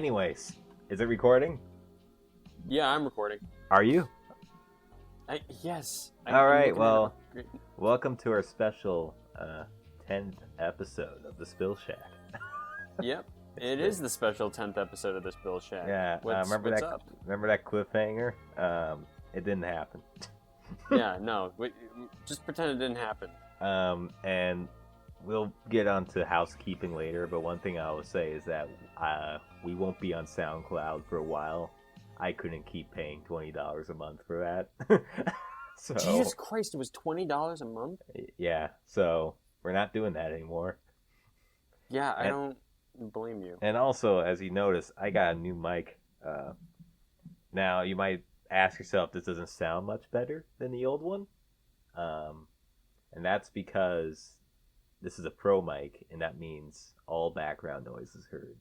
Anyways, is it recording? Yeah, I'm recording. Are you? Yes. All right, well, welcome to our special 10th episode of The Spill Shack. Yep, it is the special 10th episode of The Spill Shack. Yeah, what's up? Remember that cliffhanger? It didn't happen. Yeah, no, just pretend it didn't happen. And we'll get onto housekeeping later, but one thing I will say is that we won't be on SoundCloud for a while. I couldn't keep paying $20 a month for that. So, Jesus Christ, it was $20 a month? Yeah, so we're not doing that anymore. Yeah, I don't blame you. And also, as you notice, I got a new mic. Now, you might ask yourself, this doesn't sound much better than the old one? And that's because this is a pro mic, and that means all background noise is heard.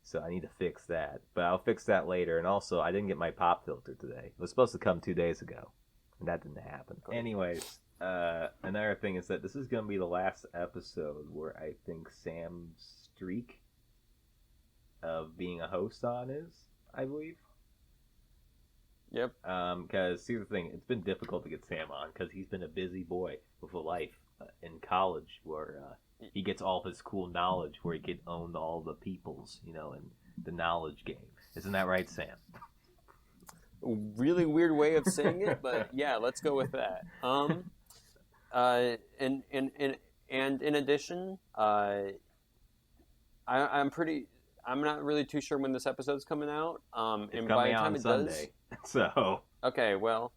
So I need to fix that. But I'll fix that later. And also, I didn't get my pop filter today. It was supposed to come 2 days ago. And that didn't happen. Anyways, another thing is that this is going to be the last episode where I think Sam's streak of being a host on is, I believe. Yep. Because here's the thing. It's been difficult to get Sam on because he's been a busy boy with a life in college where he gets all of his cool knowledge where he could own all the peoples, in the knowledge game. Isn't that right, Sam? Really weird way of saying it, but yeah, let's go with that. And in addition, I'm not really too sure when this episode's coming out. It's and coming by the out time on it Sunday. does, So. Okay, well.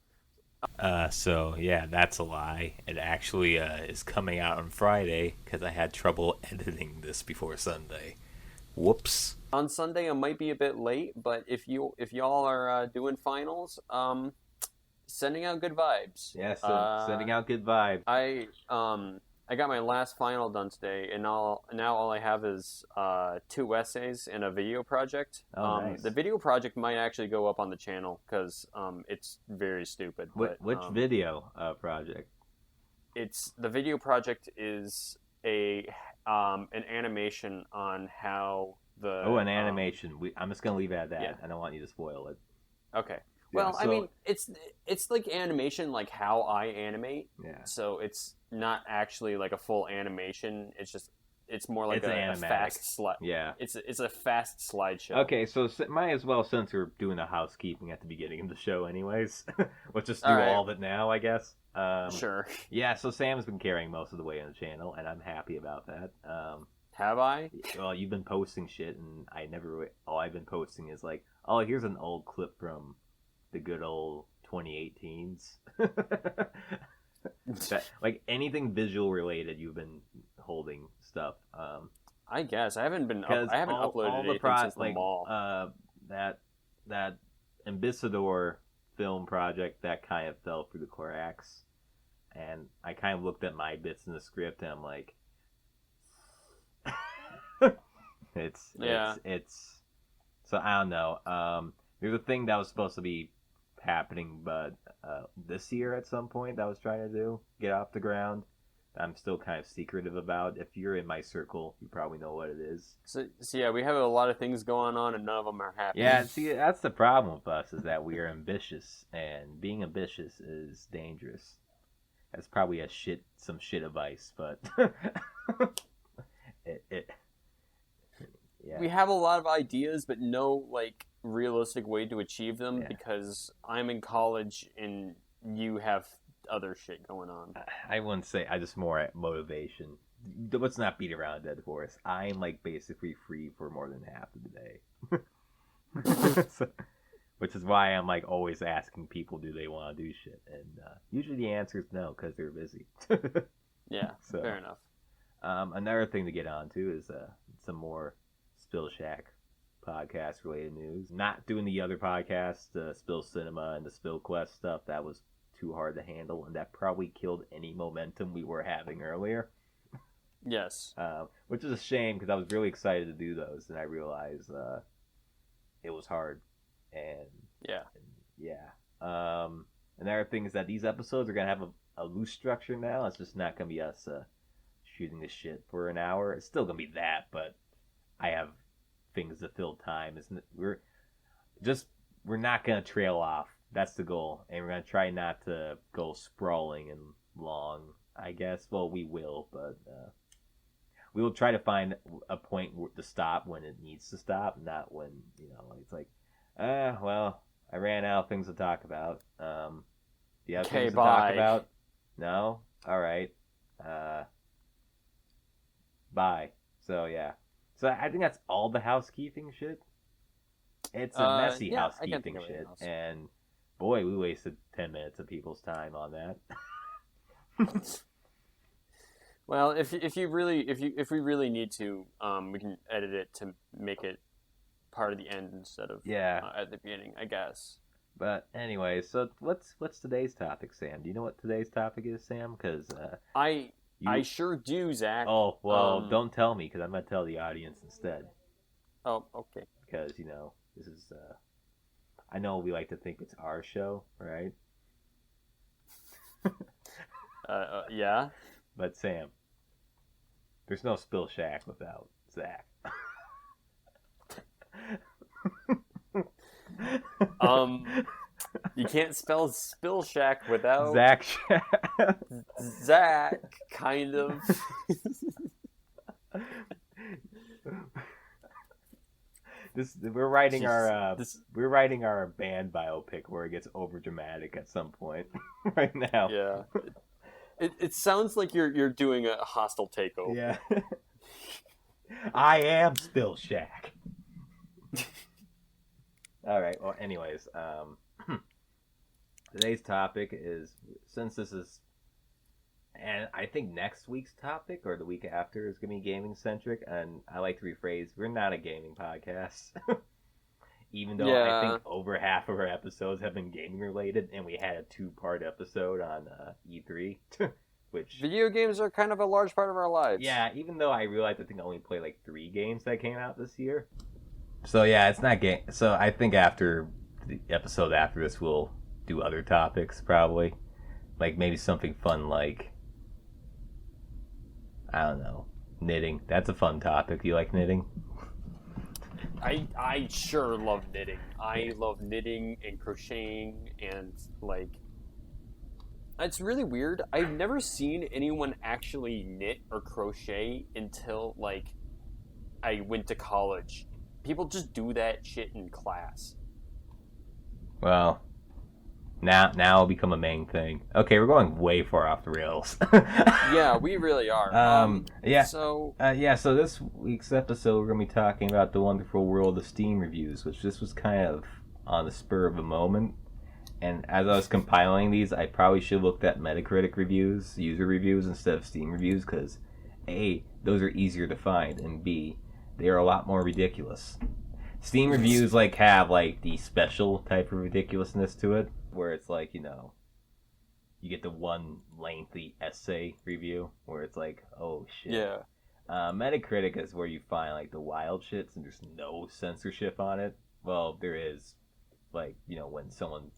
So yeah, that's a lie. It actually is coming out on Friday because I had trouble editing this before Sunday. Whoops. On Sunday, it might be a bit late, but if y'all are doing finals, sending out good vibes. Yeah, sending out good vibes. I got my last final done today, and now all I have is 2 essays and a video project. Nice. The video project might actually go up on the channel because it's very stupid. Which video project? The video project is an animation on how the an animation. I'm just gonna leave it at that. Yeah. I don't want you to spoil it. Okay. Well, I mean, it's like animation, like how I animate. Yeah. So it's not actually like a full animation. It's more like a fast slide. Yeah. It's a fast slideshow. Okay, so might as well, since we're doing the housekeeping at the beginning of the show, anyways, let's just do all of it now, I guess. Sure. Yeah. So Sam's been carrying most of the way on the channel, and I'm happy about that. Have I? Well, you've been posting shit, and all I've been posting is like, oh, here's an old clip from the good old 2018s. Like anything visual related, you've been holding stuff. I guess I haven't uploaded anything since the mall. That Ambassador film project that kind of fell through the cracks, and I kind of looked at my bits in the script, and I'm like, it's so I don't know. There's a thing that was supposed to be happening, but this year at some point that I was trying to get off the ground. I'm still kind of secretive about. If you're in my circle, you probably know what it is. So yeah, we have a lot of things going on, and none of them are happening. Yeah, see, that's the problem with us, is that we are ambitious, and being ambitious is dangerous. That's probably some shit advice, but yeah. We have a lot of ideas, but no realistic way to achieve them because I'm in college and you have other shit going on. I wouldn't say. I just more at motivation. Let's not beat around a dead horse. I'm basically free for more than half of the day. Which is why I'm always asking people, do they want to do shit? And usually the answer is no, because they're busy. Yeah, fair enough. Another thing to get on to is some more Spill Shack podcast related news. Not doing the other podcasts, the Spill Cinema and the Spill Quest stuff. That was too hard to handle, and that probably killed any momentum we were having earlier. Yes. Which is a shame, because I was really excited to do those, and I realized it was hard. And another thing is that these episodes are going to have a loose structure now. It's just not going to be us shooting this shit for an hour. It's still going to be that, but I have things to fill time. We're not gonna trail off. That's the goal, and we're gonna try not to go sprawling and long. I guess. Well, we will, but we will try to find a point to stop when it needs to stop, not when it's like, well, I ran out of things to talk about. Do you have things to talk about? No? All right. Bye. So, yeah. So, I think that's all the housekeeping shit. It's a messy housekeeping shit. And, boy, we wasted 10 minutes of people's time on that. Well, if we really need to, we can edit it to make it part of the end instead of at the beginning, I guess. But anyway, so what's today's topic, Sam? Do you know what today's topic is, Sam? Because I sure do, Zach. Oh well, don't tell me because I'm gonna tell the audience instead. Oh, okay. Because this is I know we like to think it's our show, right? Yeah. But Sam, there's no Spill Shack without Zach. You can't spell Spill Shack without Zach Shack. Zach, kind of. We're writing our band biopic where it gets over dramatic at some point right now. Yeah. It sounds like you're doing a hostile takeover. Yeah. I am Spill Shack. All right. Well, anyways, today's topic is, since this is, and I think next week's topic or the week after is gonna be gaming centric, and I like to rephrase, we're not a gaming podcast. Even though I think over half of our episodes have been gaming related, and we had a 2-part episode on E3, which video games are kind of a large part of our lives. Yeah, even though I realized I think I only played like 3 games that came out this year. So yeah, it's not game. So I think after the episode after this, we'll do other topics probably, like maybe something fun like, I don't know, knitting. That's a fun topic. Do you like knitting? I sure love knitting. I love knitting and crocheting and like. It's really weird. I've never seen anyone actually knit or crochet until like I went to college. People just do that shit in class. Well, now it'll become a main thing. Okay, we're going way far off the rails. Yeah, we really are. Yeah. So this week's episode, we're gonna be talking about the wonderful world of Steam reviews, which this was kind of on the spur of the moment. And as I was compiling these, I probably should have looked at Metacritic reviews, user reviews, instead of Steam reviews, because A, those are easier to find, and B, they are a lot more ridiculous. Steam reviews have the special type of ridiculousness to it, where it's like, you get the one lengthy essay review where it's like, oh shit. Yeah. Metacritic is where you find the wild shits and there's no censorship on it. Well, there is, when someone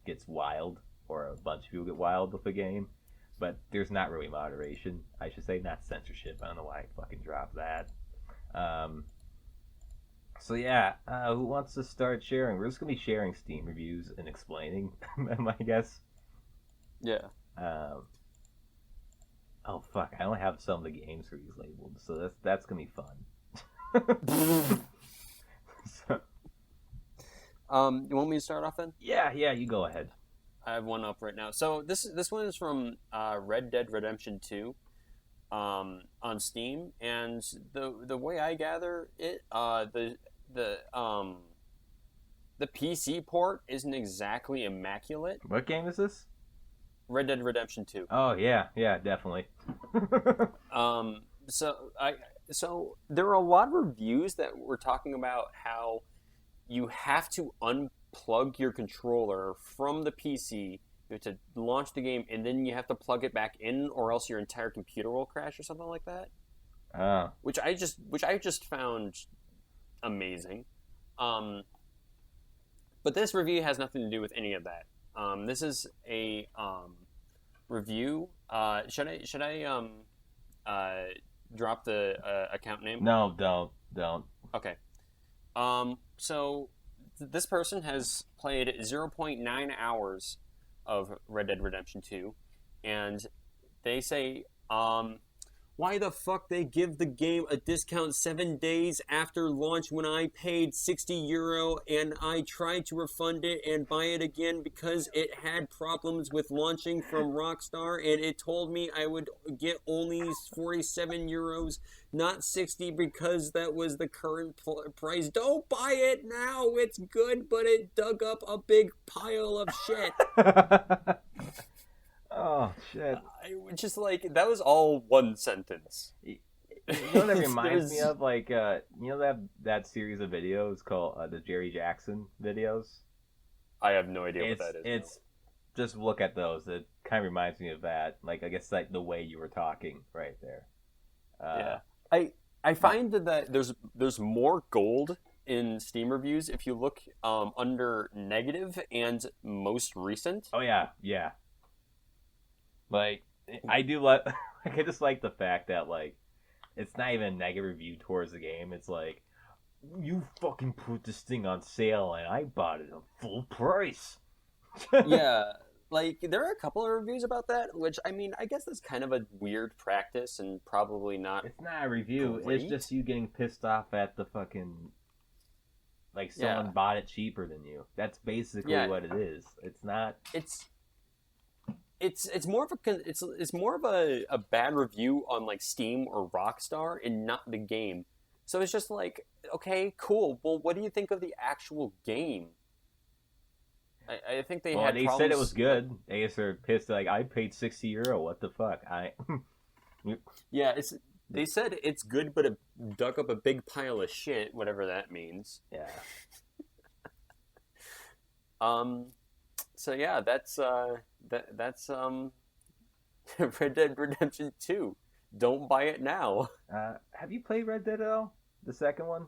gets wild or a bunch of people get wild with a game, but there's not really moderation. I should say, not censorship. I don't know why I fucking dropped that. So yeah, who wants to start sharing? We're just gonna be sharing Steam reviews and explaining them, I guess. Yeah. Oh fuck! I don't have some of the games for these labeled, so that's gonna be fun. So, you want me to start off then? Yeah, you go ahead. I have one up right now. So this one is from Red Dead Redemption 2 on Steam, and the way I gather it, the PC port isn't exactly immaculate. What game is this? Red Dead Redemption 2. Oh yeah, definitely. So there are a lot of reviews that were talking about how you have to unplug your controller from the PC. You have to launch the game, and then you have to plug it back in, or else your entire computer will crash or something like that. Which I just found amazing. But this review has nothing to do with any of that. This is a review. Should I drop the account name? No, don't. Okay. So this person has played 0.9 hours of Red Dead Redemption 2, and they say, why the fuck they give the game a discount 7 days after launch when I paid €60 and I tried to refund it and buy it again because it had problems with launching from Rockstar, and it told me I would get only €47, not 60, because that was the current price. Don't buy it now, it's good, but it dug up a big pile of shit. Oh shit! Just like that was all one sentence. You know what that reminds me of? Like, you know that series of videos called the Jerry Jackson videos? I have no idea what that is. It's just look at those. It kind of reminds me of that. Like, I guess like the way you were talking right there. Yeah, I find that there's more gold in Steam reviews if you look under negative and most recent. Oh yeah. Like, I do like, I just like the fact that, like, it's not even a negative review towards the game. It's like, you fucking put this thing on sale and I bought it at full price. Yeah, like, there are a couple of reviews about that, which, I mean, I guess that's kind of a weird practice and probably not. It's not a review. Great. It's just you getting pissed off at the fucking, like, someone bought it cheaper than you. That's basically what it is. It's not. It's more of a bad review on like Steam or Rockstar and not the game. So it's just like, okay, cool. Well, what do you think of the actual game? I think they had. They problems. Said it was good. They just are pissed. Like, I paid €60. What the fuck? Yeah, they said it's good, but it dug up a big pile of shit. Whatever that means. Yeah. So yeah, that's Red Dead Redemption 2. Don't buy it now. Have you played Red Dead at all? The second one?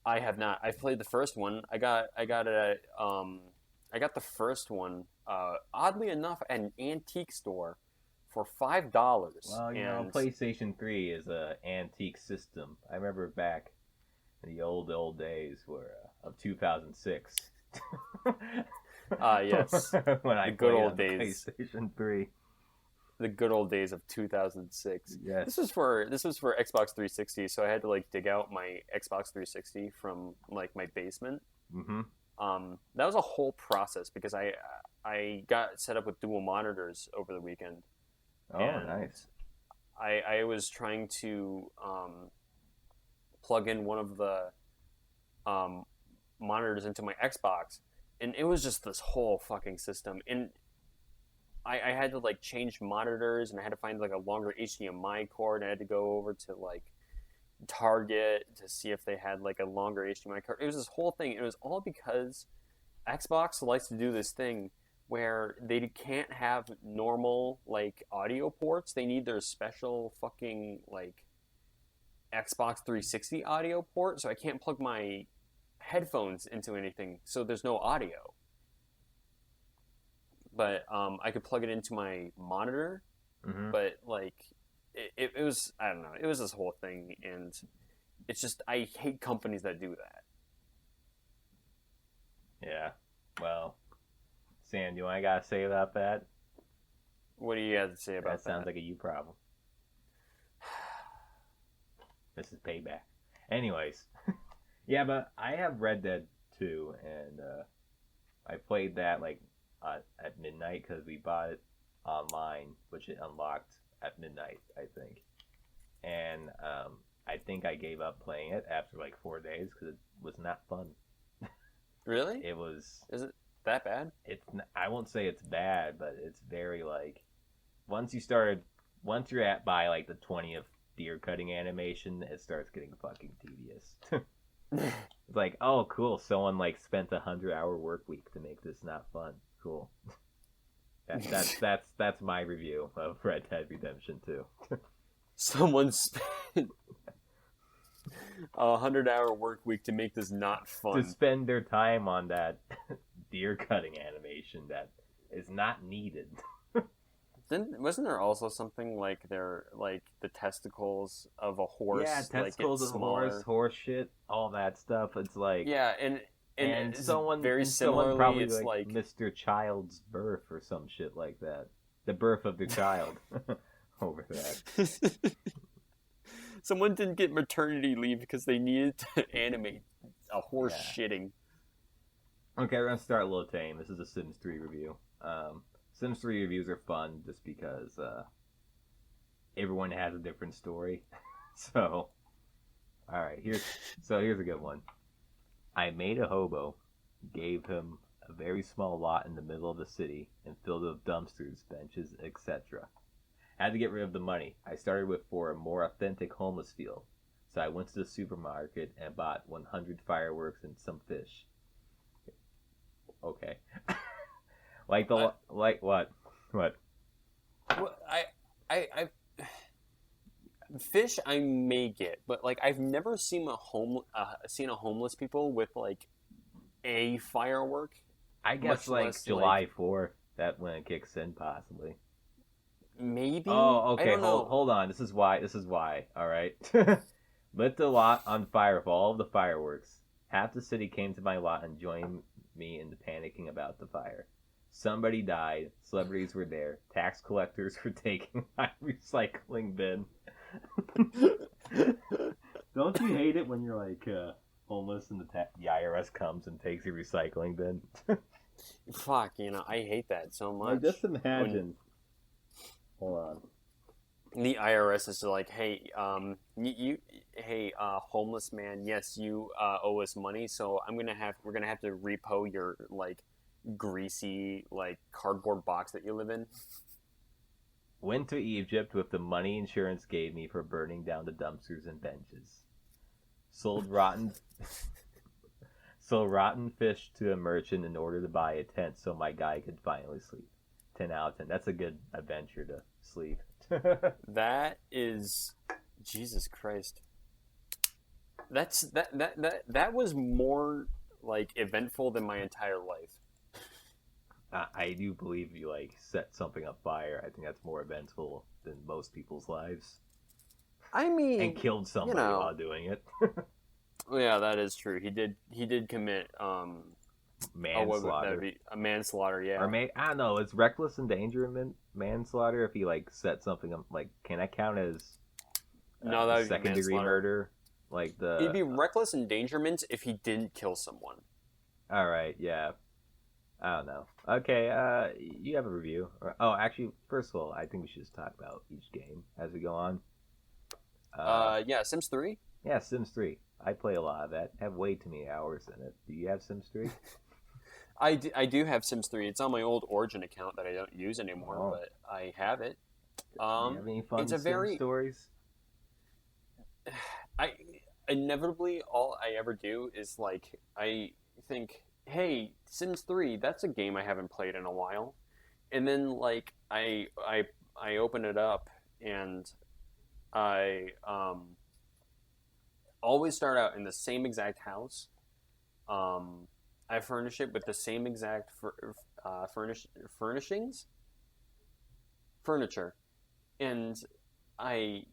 I have not. I've played the first one. I got the first one, oddly enough, at an antique store for $5. Well, you know, PlayStation 3 is an antique system. I remember back in the old days of 2006. Yes. When I good old on days. PlayStation 3. The good old days of 2006. Yes. This was for Xbox 360, so I had to like dig out my Xbox 360 from like my basement. Mm-hmm. That was a whole process because I got set up with dual monitors over the weekend. Oh, nice. I was trying to plug in one of the monitors into my Xbox. And it was just this whole fucking system. And I had to, like, change monitors, and I had to find, like, a longer HDMI cord. And I had to go over to, like, Target to see if they had, like, a longer HDMI cord. It was this whole thing. It was all because Xbox likes to do this thing where they can't have normal, like, audio ports. They need their special fucking, like, Xbox 360 audio port. So I can't plug my headphones into anything, so there's no audio. But I could plug it into my monitor. Mm-hmm. But like it was, I don't know, it was this whole thing, and it's just, I hate companies that do that. Yeah. Well, Sam, you want I gotta say about that? What do you have to say about that? That sounds like a you problem. This is payback. Anyways. Yeah, but I have Red Dead 2, and I played that like at midnight because we bought it online, which it unlocked at midnight, I think. And I think I gave up playing it after like 4 days because it was not fun. Really? It was. Is it that bad? I won't say it's bad, but it's very like once you're at by like the 20th deer cutting animation, it starts getting fucking tedious. It's like, oh, cool. Someone like spent 100-hour work week to make this not fun. Cool. That's my review of Red Dead Redemption 2. Someone spent a 100-hour work week to make this not fun. To spend their time on that deer cutting animation that is not needed. Wasn't there also something like the testicles of a horse? Yeah, like testicles it's of smaller. horse shit, all that stuff. It's like, Yeah, and and it's someone very and someone similarly. probably It's like like Mr. Child's birth or some shit like that. The birth of the child over that. someone didn't get maternity leave because they needed to animate a horse Yeah. shitting. Okay, we're gonna start a little tame. This is a Sims 3 review. Sims 3 reviews are fun just because everyone has a different story. So, all right, here's a good one. I made a hobo, gave him a very small lot in the middle of the city, and filled it with dumpsters, benches, etc. Had to get rid of the money. I started with for a more authentic homeless feel, so I went to the supermarket and bought 100 fireworks and some fish. Okay. Like like what? What? Well, I fish I may get, but like I've never seen seen a homeless people with like a firework. I guess Much like less, July 4th, that when it kicks in possibly. Maybe. Oh, I okay. don't know. Hold on. This is why. All right. Lit the lot on fire for all of the fireworks. Half the city came to my lot and joined me in the panicking about the fire. Somebody died. Celebrities were there. Tax collectors were taking my recycling bin. Don't you hate it when you're like homeless and the IRS comes and takes your recycling bin? Fuck, I hate that so much. Like, just imagine. Hold on. The IRS is like, hey, hey, homeless man, yes, you owe us money, so we're gonna have to repo your like greasy like cardboard box that you live in. Went to Egypt with the money insurance gave me for burning down the dumpsters and benches. Sold rotten fish to a merchant in order to buy a tent so my guy could finally sleep. 10 out of 10. That's a good adventure to sleep. That is, Jesus Christ. That was more like eventful than my entire life. I do believe you like set something on fire. I think that's more eventful than most people's lives. I mean, and killed somebody while doing it. Yeah, that is true. He did commit manslaughter. A manslaughter, yeah. Or I don't know. It's reckless endangerment manslaughter if he like set something up. Like, can that count as no, that would second degree murder? Like it'd be reckless endangerment if he didn't kill someone. All right, yeah. I don't know. Okay, you have a review. Oh, actually, first of all, I think we should just talk about each game as we go on. Yeah, Sims 3? Yeah, Sims 3. I play a lot of that. I have way too many hours in it. Do you have Sims 3? I do have Sims 3. It's on my old Origin account that I don't use anymore, but I have it. Do you have any fun Sims stories? Inevitably, all I ever do is, like, I think, hey, Sims 3, that's a game I haven't played in a while. And then, like, I open it up, and I always start out in the same exact house. I furnish it with the same exact furniture, and I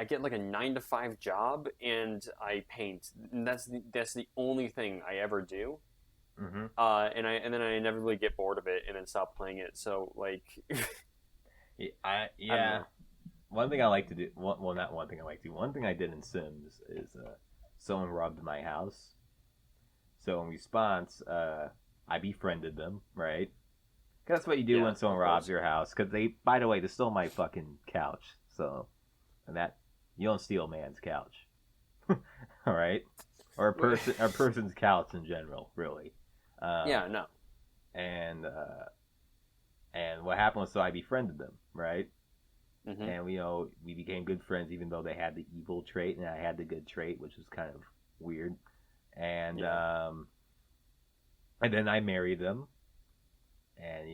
get like a 9-to-5 job, and I paint. And that's the only thing I ever do. Mm-hmm. And then I inevitably get bored of it and then stop playing it. So like, yeah. One thing I like to do. Well, not one thing I like to do. One thing I did in Sims is someone robbed my house. So in response, I befriended them, right? 'Cause that's what you do when someone robs your house. Because by the way, they stole my fucking couch. So, and that you don't steal a man's couch, all right? Or a person's couch in general, really. Yeah, no. And what happened was, so I befriended them, right? Mm-hmm. And we became good friends, even though they had the evil trait and I had the good trait, which was kind of weird. And and then I married them, and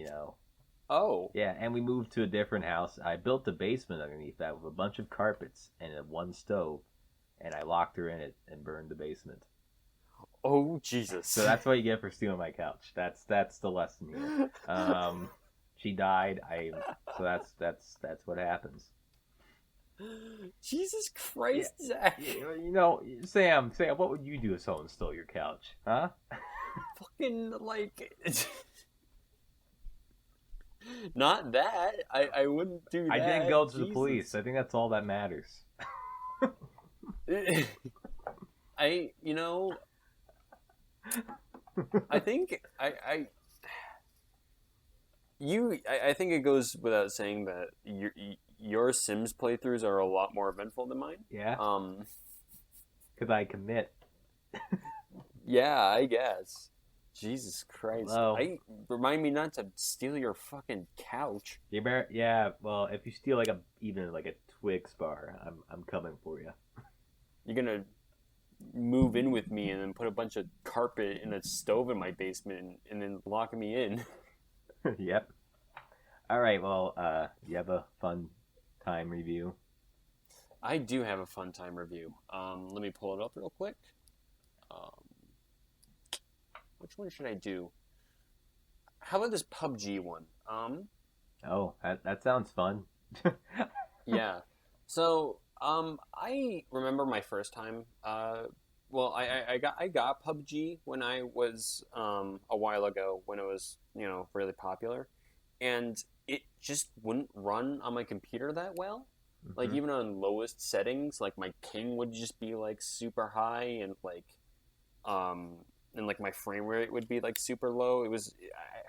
and we moved to a different house. I built a basement underneath that with a bunch of carpets and one stove, and I locked her in it and burned the basement. Oh Jesus! So that's what you get for stealing my couch. That's the lesson here. She died. So that's what happens. Jesus Christ, Yeah. Zach. Sam, what would you do if someone stole your couch? Huh? Fucking, like... Not that. I wouldn't do that. I didn't go to the police. I think that's all that matters. I think I think it goes without saying that your Sims playthroughs are a lot more eventful than mine. Yeah. Because I commit. Yeah, I guess. Jesus Christ! Hello. Remind me not to steal your fucking couch. Yeah. Well, if you steal even a Twix bar, I'm coming for you. You're gonna move in with me and then put a bunch of carpet in a stove in my basement and then lock me in. Yep. All right. Well, you have a fun time review. I do have a fun time review. Let me pull it up real quick. Which one should I do? How about this PUBG one? Oh, that sounds fun. Yeah. So, I remember my first time. Well, I got PUBG when I was a while ago when it was really popular, and it just wouldn't run on my computer that well. Mm-hmm. Like even on lowest settings, like my ping would just be like super high and like my frame rate would be like super low. It was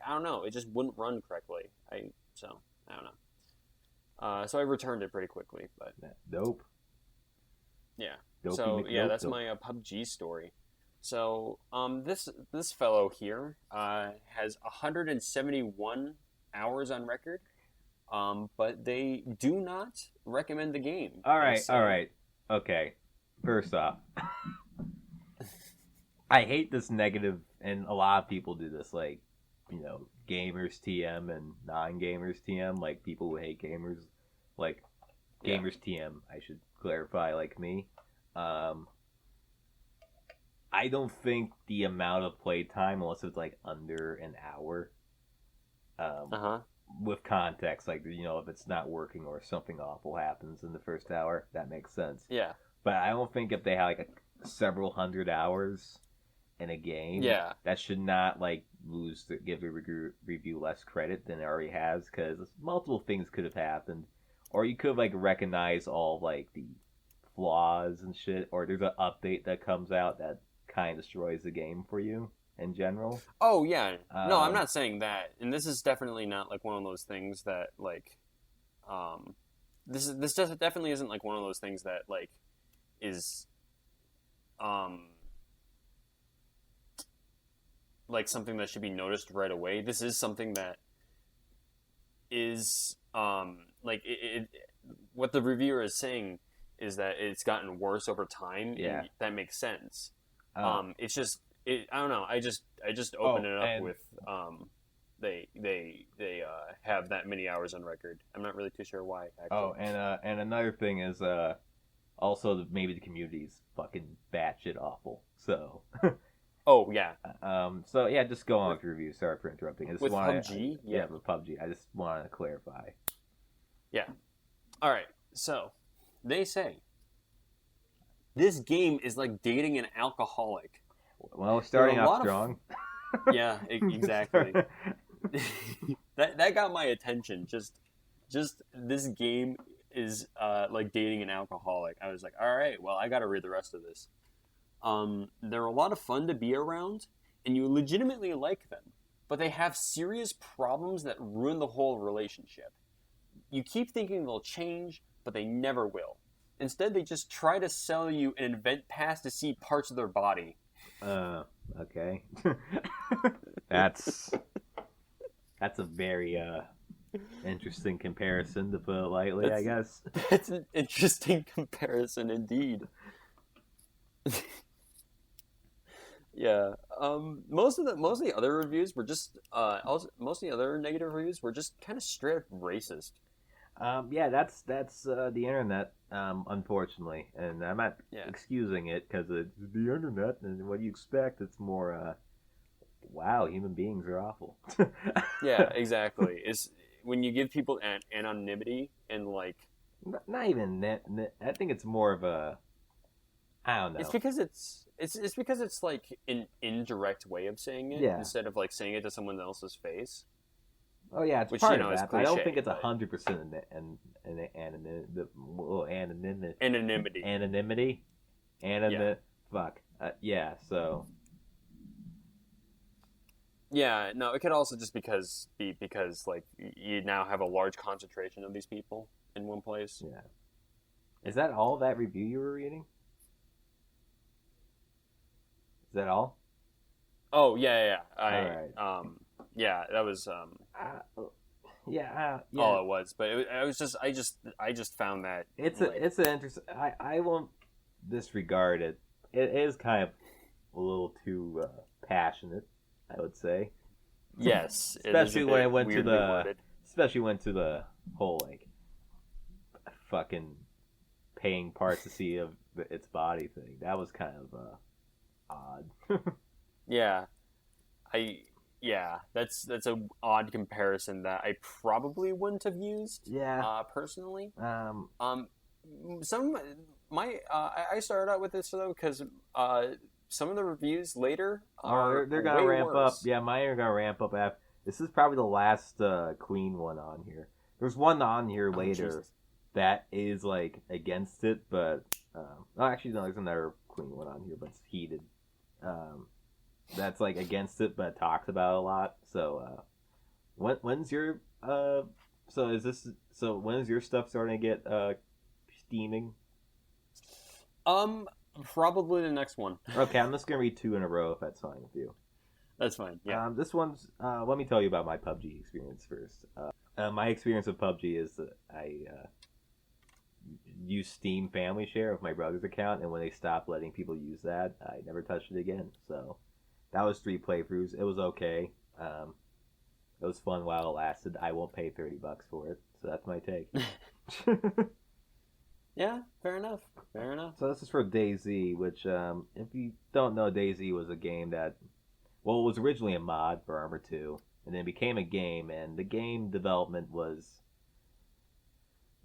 I don't know. It just wouldn't run correctly. I don't know. So I returned it pretty quickly, but dope. Yeah. Dopey so yeah, that's dope. my PUBG story. So this fellow here has 171 hours on record, but they do not recommend the game. All right. Okay. First off, I hate this negative, and a lot of people do this, gamers TM and non-gamers TM, like people who hate gamers, like gamers TM, I should clarify, like me. I don't think the amount of playtime, unless it's under an hour, with context, if it's not working or something awful happens in the first hour, that makes sense. Yeah. But I don't think if they have several hundred hours in a game, that should not give a review less credit than it already has, because multiple things could have happened, or you could have recognized all the flaws and shit, or there's an update that comes out that kind of destroys the game for you in general. Oh yeah, no, I'm not saying that, and this is definitely not one of those things that this definitely isn't one of those things that is something that should be noticed right away. This is something that is what the reviewer is saying is that it's gotten worse over time. Yeah, and that makes sense. It's just I don't know. I just opened it up with they have that many hours on record. I'm not really too sure why. Actually. And another thing is also maybe the community's fucking batshit awful. So. Oh yeah. So yeah, just go on with your review. Sorry for interrupting. With PUBG, with PUBG. I just wanted to clarify. Yeah. All right. So they say this game is like dating an alcoholic. Well, we're starting off strong. Yeah, exactly. that got my attention. Just this game is like dating an alcoholic. I was like, all right, well, I got to read the rest of this. They're a lot of fun to be around, and you legitimately like them, but they have serious problems that ruin the whole relationship. You keep thinking they'll change, but they never will. Instead, they just try to sell you an event pass to see parts of their body. Okay. That's a very interesting comparison, to put it lightly, I guess. That's an interesting comparison indeed. Yeah. Most of the other reviews were just most of the other negative reviews were just kind of straight up racist. Yeah, that's the internet, unfortunately, and I'm not excusing it because it's the internet, and what do you expect? It's more, wow, human beings are awful. Yeah, exactly. when you give people anonymity and like Not even that. I think it's more of a. I don't know. it's because it's because it's like an indirect way of saying it instead of like saying it to someone else's face. Oh yeah, it's which, part you know, of is that. But I don't cliche, think it's but- 100% anonymity. Anonymity. Fuck. Yeah. So. Yeah, no, it could also just be because like you now have a large concentration of these people in one place. Yeah. Is that all that review you were reading? Is that all? Oh yeah. Alright. Yeah, that was Yeah. all it was. But I just found that It's an interesting. I won't disregard it. It is kind of a little too passionate, I would say. yes, Especially when I went to the worded. especially went to the whole like fucking paying parts to see of its body thing. That was kind of odd. Yeah, that's a odd comparison that I probably wouldn't have used. Yeah. Personally. Um. I started out with this though because some of the reviews later They're gonna way ramp worse. up. Yeah, mine are gonna ramp up after. This is probably the last clean one on here. There's one on here later Jesus. that is like against it, but actually no, there's another clean one on here, but it's heated. That's like against it, but talks about it a lot. So, when's your when's your stuff starting to get steaming? Probably the next one. Okay, I'm just gonna read 2 in a row if that's fine with you. That's fine. Yeah. This one's. Let me tell you about my PUBG experience first. My experience with PUBG is that I use Steam Family Share with my brother's account, and when they stopped letting people use that, I never touched it again. So that was 3 playthroughs. It was okay. It was fun while it lasted. I won't pay $30 for it. So that's my take. Yeah. Fair enough. So this is for DayZ, which, if you don't know, DayZ was a game that, well, it was originally a mod for Armor 2, and then became a game, and the game development was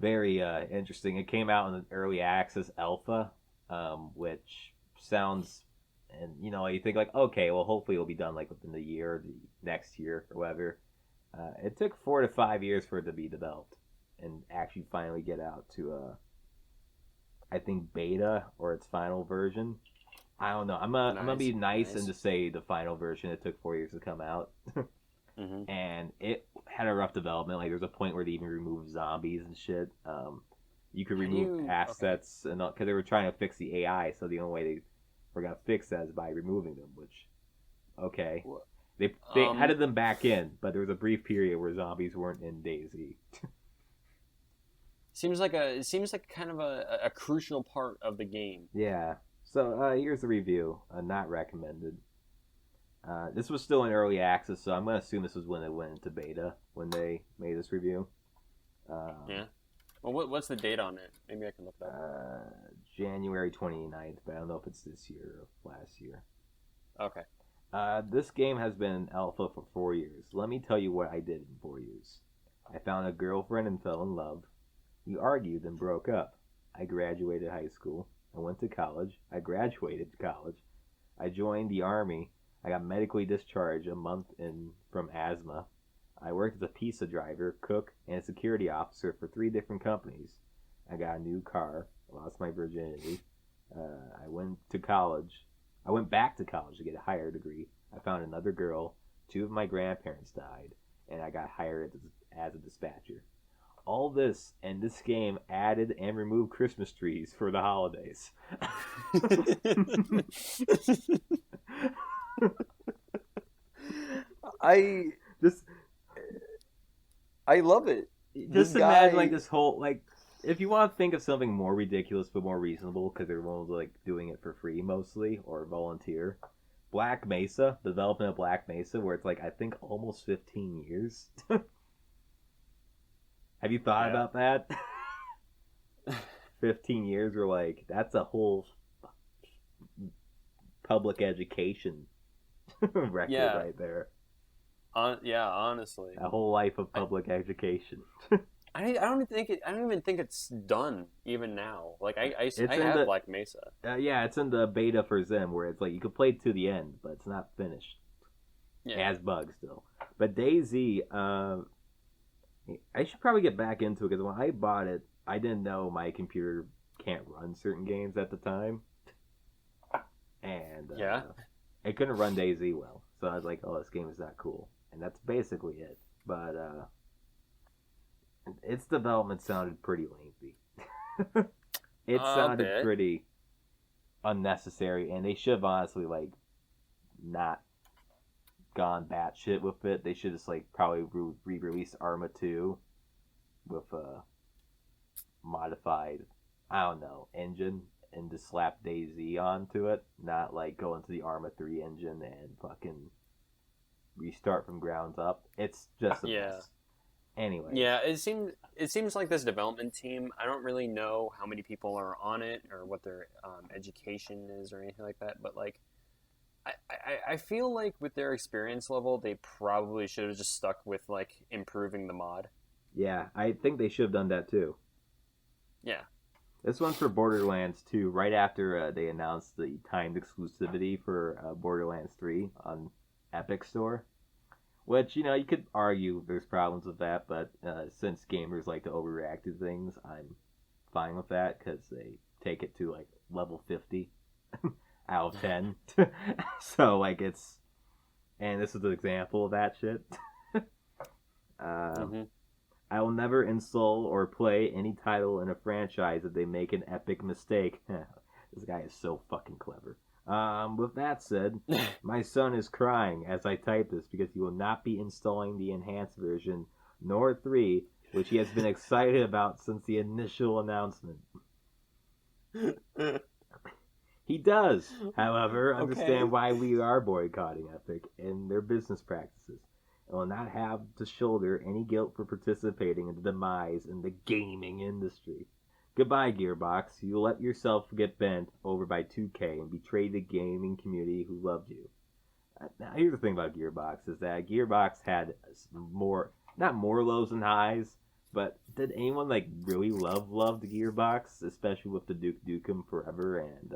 very interesting. It came out in an early access alpha, which sounds, and you think like, okay, well, hopefully it'll be done like within the year, the next year, or whatever. It took 4 to 5 years for it to be developed and actually finally get out to I think beta or its final version. I don't know. I'm gonna be nice and just say the final version. It took 4 years to come out, Mm-hmm. and it had a rough development. Like there's a point where they even removed zombies and shit. You could remove assets and because they were trying to fix the AI. So the only way they were gonna fix that is by removing them. Which, okay, they added them back in, but there was a brief period where zombies weren't in DayZ. Seems like kind of a crucial part of the game. Yeah. So here's the review. Not recommended. This was still in early access, so I'm gonna assume this was when it went into beta when they made this review. Yeah. Well, what's the date on it? Maybe I can look that up. January 29th, but I don't know if it's this year or last year. Okay. This game has been in alpha for 4 years. Let me tell you what I did in 4 years. I found a girlfriend and fell in love. We argued and broke up. I graduated high school. I went to college. I graduated college. I joined the army. I got medically discharged a month in from asthma. I worked as a pizza driver, cook, and a security officer for 3 different companies. I got a new car. I lost my virginity. I went to college. I went back to college to get a higher degree. I found another girl. 2 of my grandparents died, and I got hired as a dispatcher. All this and this game added and removed Christmas trees for the holidays. I love it. Just imagine like this whole like if you want to think of something more ridiculous but more reasonable because everyone's like doing it for free mostly or volunteer. Black Mesa, the development of Black Mesa, where it's like I think almost 15 years. Have you thought about that? 15 years or like that's a whole public education record right there. Yeah, honestly, A whole life of public education. I don't even think it's done even now. Like I It's in have the Black Mesa. yeah, it's in the beta for Zim where it's like you can play to the end, but it's not finished. It Yeah. has bugs still. But DayZ, I should probably get back into it because when I bought it, I didn't know my computer can't run certain games at the time, and Yeah. it couldn't run DayZ well. So I was like, "Oh, this game is not cool," and that's basically it. But its development sounded pretty lengthy. It sounded bit. pretty unnecessary, and they should have honestly like not gone batshit with it. They should just like probably re-release Arma 2 with a modified, I don't know, engine and just slap DayZ onto it. Not like go into the Arma 3 engine and fucking restart from ground up. It's just a mess. Anyway. Yeah, it seems like this development team. I don't really know how many people are on it or what their education is or anything like that. But like, I feel like with their experience level, they probably should have just stuck with like improving the mod. Yeah, I think they should have done that too. Yeah. This one's for Borderlands 2, right after they announced the timed exclusivity for Borderlands 3 on Epic Store. Which, you know, you could argue there's problems with that, but since gamers like to overreact to things, I'm fine with that because they take it to like level 50 out of 10. So, like, it's. And this is an example of that shit. I will never install or play any title in a franchise if they make an epic mistake. This guy is so fucking clever. With that said, my son is crying as I type this because he will not be installing the enhanced version, nor 3, which he has been excited about since the initial announcement. He does, however, understand why we are boycotting Epic and their business practices, and will not have to shoulder any guilt for participating in the demise in the gaming industry. Goodbye, Gearbox. You let yourself get bent over by 2K and betray the gaming community who loved you. Now, here's the thing about Gearbox, is that Gearbox had not more lows and highs, but did anyone, like, really love the Gearbox? Especially with the Duke Nukem Forever and,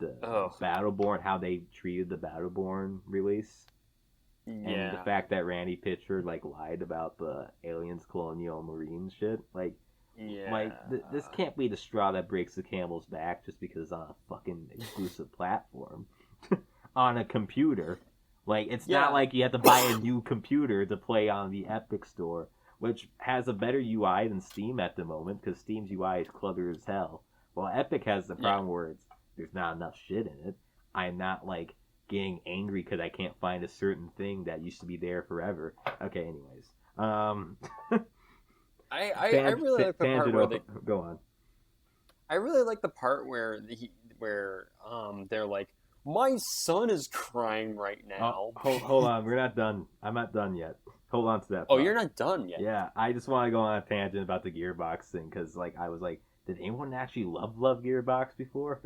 the Battleborn, how they treated the Battleborn release. Yeah. And the fact that Randy Pitchford, like, lied about the Aliens Colonial Marines shit. Like, yeah. Like, this can't be the straw that breaks the camel's back just because it's on a fucking exclusive platform. On a computer. Like, it's not like you have to buy a new computer to play on the Epic Store, which has a better UI than Steam at the moment, because Steam's UI is cluttered as hell. Well, Epic has the problem where there's not enough shit in it. I'm not, like, getting angry because I can't find a certain thing that used to be there forever. Okay, anyways. I really like the part where they go on. I really like the part where they're like, my son is crying right now. Hold on, we're not done. I'm not done yet. Hold on to that. Oh, you're not done yet. Yeah, I just want to go on a tangent about the Gearbox thing because, like, I was like, did anyone actually love Gearbox before?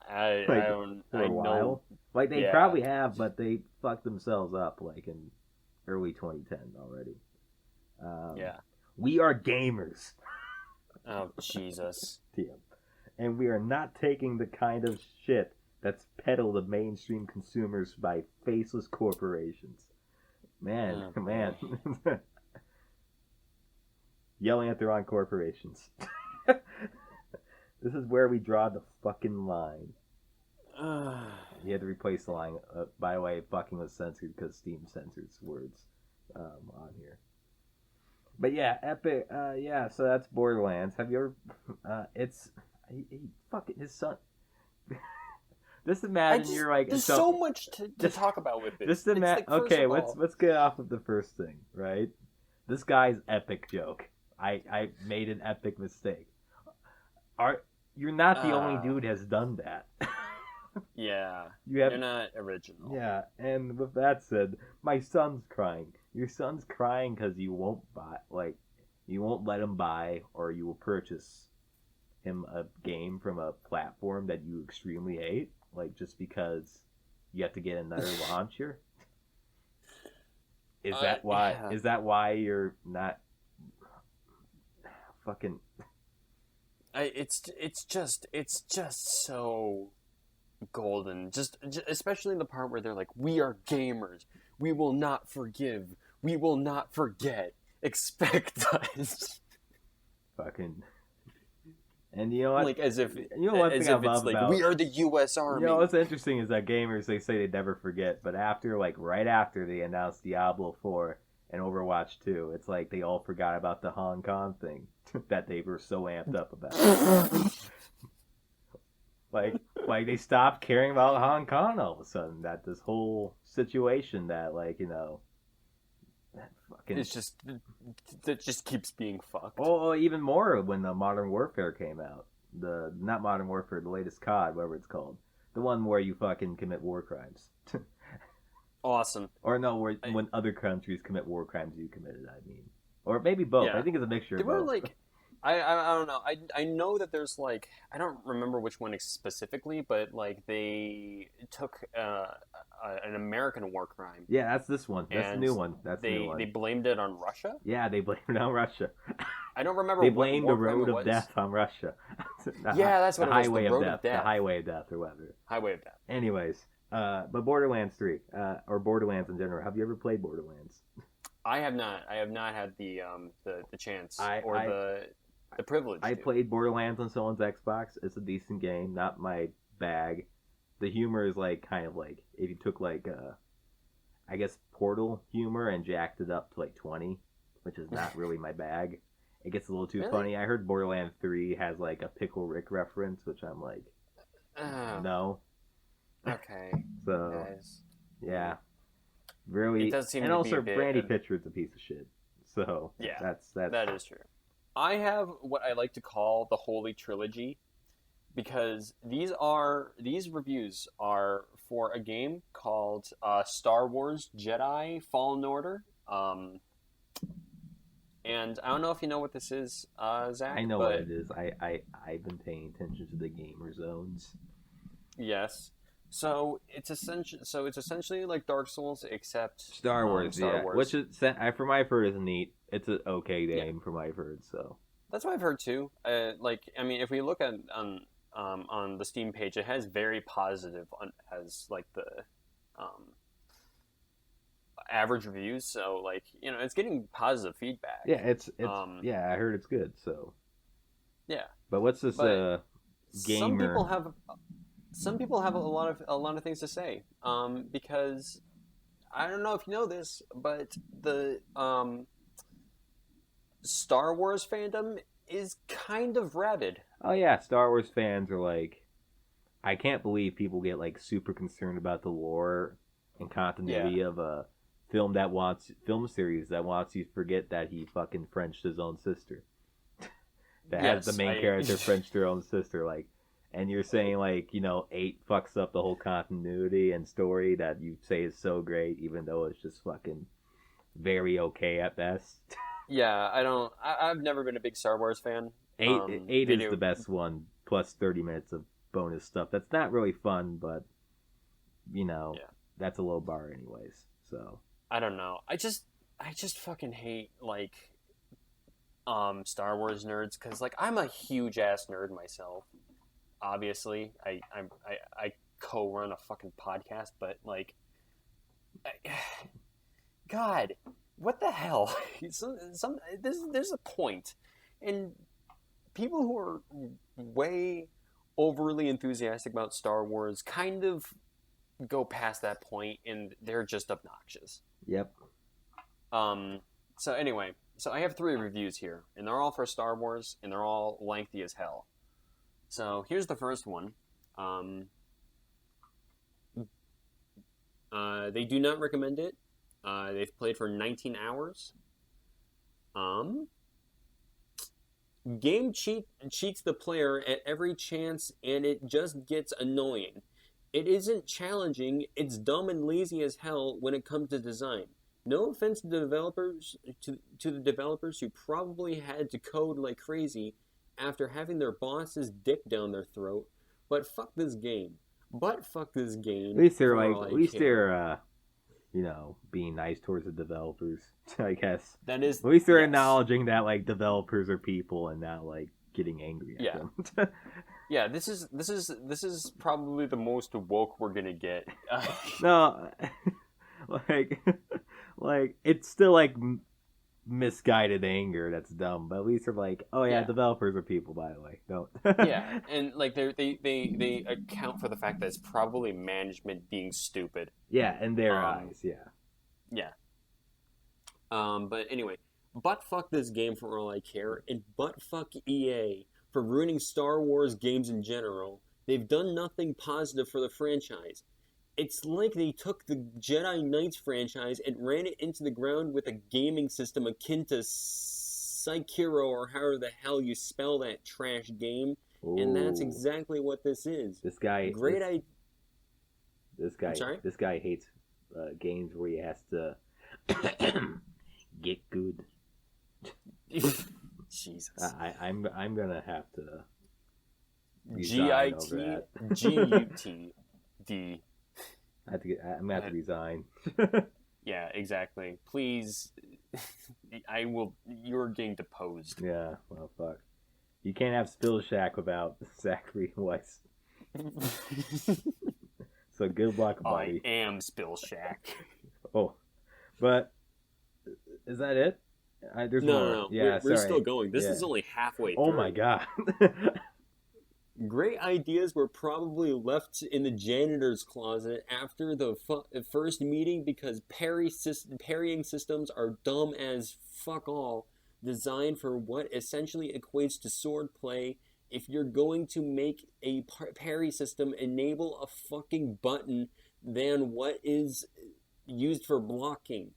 I know. Like, they probably have, but they fucked themselves up, like, in early 2010 already. We are gamers. Oh, Jesus. Damn. And we are not taking the kind of shit that's peddled to mainstream consumers by faceless corporations. Man. Yelling at the wrong corporations. This is where we draw the fucking line. You had to replace the line. By the way, fucking was censored because Steam censors words on here. But yeah, Epic. Yeah, so that's Borderlands. Have you ever? Fucking his son. Just imagine you're like. There's so much to talk about with this. Just imagine. Like, okay, let's get off of the first thing, right? This guy's epic joke. I made an epic mistake. You're not the only dude has done that. Yeah, you're not original. Yeah, and with that said, my son's crying. Your son's crying because you won't let him buy, or you will purchase him a game from a platform that you extremely hate, like just because you have to get another launcher. Is that why? Yeah. Is that why you're not fucking? It's just so golden. Just especially in the part where they're like, "We are gamers. We will not forgive. We will not forget. Expect us." Fucking. And you know what? Like as if one as thing I if love it's like about we are the U.S. Army. what's interesting is that gamers, they say they never forget, but after right after they announced Diablo 4 and Overwatch 2, it's like they all forgot about the Hong Kong thing that they were so amped up about. like they stopped caring about Hong Kong all of a sudden. That this whole situation that fucking. It's just it just keeps being fucked. Oh, even more when the Modern Warfare came out. Not Modern Warfare, the latest COD, whatever it's called. The one where you fucking commit war crimes. Awesome. Or no, when other countries commit war crimes you committed, I mean. Or maybe both. Yeah. I think it's a mixture of both. They were like... I don't know. I know that there's like... I don't remember which one specifically, but like they took an American war crime. Yeah, that's this one. That's the new one. That's the new one. They blamed it on Russia? Yeah, they blamed it on Russia. I don't remember. They blamed the road of death on Russia. That's what it was. The road of death. The highway of death, or whatever. Highway of death. Anyways, but Borderlands 3, or Borderlands in general. Have you ever played Borderlands? I have not. I have not had the chance the privilege. I played Borderlands on someone's Xbox. It's a decent game, not my bag. The humor is kind of like if you took I guess Portal humor and jacked it up to 20, which is not really my bag. It gets a little too funny. I heard Borderlands 3 has a Pickle Rick reference, which I'm like, no. Okay. So, guys. Yeah. Really. It does seem and to also, be Brandy Pitchford's a piece of shit. So, yeah, that is true. I have what I like to call the Holy Trilogy, because these reviews are for a game called Star Wars Jedi Fallen Order. And I don't know if you know what this is, Zach. I know what it is. I've been paying attention to the gamer zones. Yes. So it's essentially like Dark Souls, except Star Wars. Which is, from what I've heard, is neat. It's an okay game from what I've heard. So that's what I've heard too. If we look at on the Steam page, it has very positive as the average reviews. So it's getting positive feedback. Yeah, it's I heard it's good. So yeah. But what's this gamer? Some people have a lot of things to say, because I don't know if you know this, but the Star Wars fandom is kind of rabid. Oh yeah, Star Wars fans are I can't believe people get super concerned about the lore and continuity of a film series that wants you to forget that he fucking Frenched his own sister. Has the main character Frenched her own sister, and you're saying 8 fucks up the whole continuity and story that you say is so great, even though it's just fucking very okay at best. Yeah, I've never been a big Star Wars fan. 8 is the best one, plus 30 minutes of bonus stuff. That's not really fun, but that's a low bar anyways. So I don't know. I just fucking hate Star Wars nerds, because I'm a huge ass nerd myself. Obviously, I co-run a fucking podcast, but God, what the hell? There's a point, and people who are way overly enthusiastic about Star Wars kind of go past that point, and they're just obnoxious. Yep. So anyway, I have 3 reviews here, and they're all for Star Wars, and they're all lengthy as hell. So here's the first one. They do not recommend it. They've played for 19 hours. Game cheats the player at every chance, and it just gets annoying. It isn't challenging. It's dumb and lazy as hell when it comes to design. No offense to the developers, to the developers who probably had to code like crazy after having their boss's dick down their throat, but fuck this game. At least they're being nice towards the developers. I guess That is, at least they're yes. acknowledging that like developers are people and not like getting angry at them. Yeah, this is probably the most woke we're gonna get. No, like it's still like misguided anger that's dumb, but at least they're like, oh yeah, Yeah. developers are people, by the way. Don't. Yeah, and like they account for the fact that it's probably management being stupid. Yeah, in their eyes, yeah. Yeah. But anyway, butt fuck this game for all I care, and butt fuck EA for ruining Star Wars games in general. They've done nothing positive for the franchise. It's like they took the Jedi Knights franchise and ran it into the ground with a gaming system akin to Sekiro, or however the hell you spell that trash game. Ooh. And that's exactly what this is. This guy. Great idea. This guy. Sorry? This guy hates games where he has to get good. Jesus. I'm gonna have to. GITGUTD. I'm gonna have to resign. Yeah, exactly. Please, I will. You're getting deposed. Yeah. Well, fuck. You can't have Spill Shack without Zachary Weiss. So good luck, buddy. I am Spill Shack. Oh, but is that it? There's more. No. Yeah, we're still going. This is only halfway through. Oh my god. Great ideas were probably left in the janitor's closet after the first meeting because parrying systems are dumb as fuck all, designed for what essentially equates to swordplay. If you're going to make a parry system enable a fucking button, then what is used for blocking?